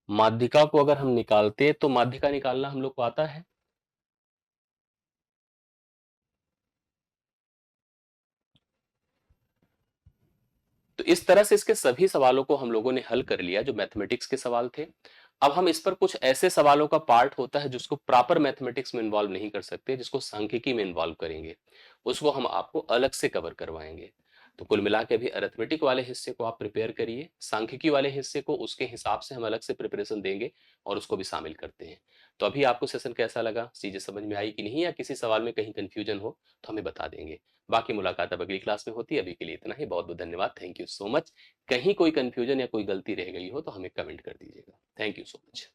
माध्यिका को अगर हम निकालते तो माध्यिका निकालना हम लोग को आता है। तो इस तरह से इसके सभी सवालों को हम लोगों ने हल कर लिया जो मैथमेटिक्स के सवाल थे। अब हम इस पर कुछ ऐसे सवालों का पार्ट होता है जिसको प्रॉपर मैथमेटिक्स में इन्वॉल्व नहीं कर सकते, जिसको सांख्यिकी में इन्वॉल्व करेंगे, उसको हम आपको अलग से कवर करवाएंगे। तो कुल मिला के अभी अरिथमेटिक वाले हिस्से को आप प्रिपेयर करिए, सांख्यिकी वाले हिस्से को उसके हिसाब से हम अलग से प्रिपरेशन देंगे और उसको भी शामिल करते हैं। तो अभी आपको सेशन कैसा लगा, चीजें समझ में आई कि नहीं, या किसी सवाल में कहीं कंफ्यूजन हो तो हमें बता देंगे। बाकी मुलाकात अब अगली क्लास में होती है, अभी के लिए इतना ही, बहुत बहुत धन्यवाद, थैंक यू सो मच। कहीं कोई कंफ्यूजन या कोई गलती रह गई हो तो हमें कमेंट कर दीजिएगा। Thank you so much.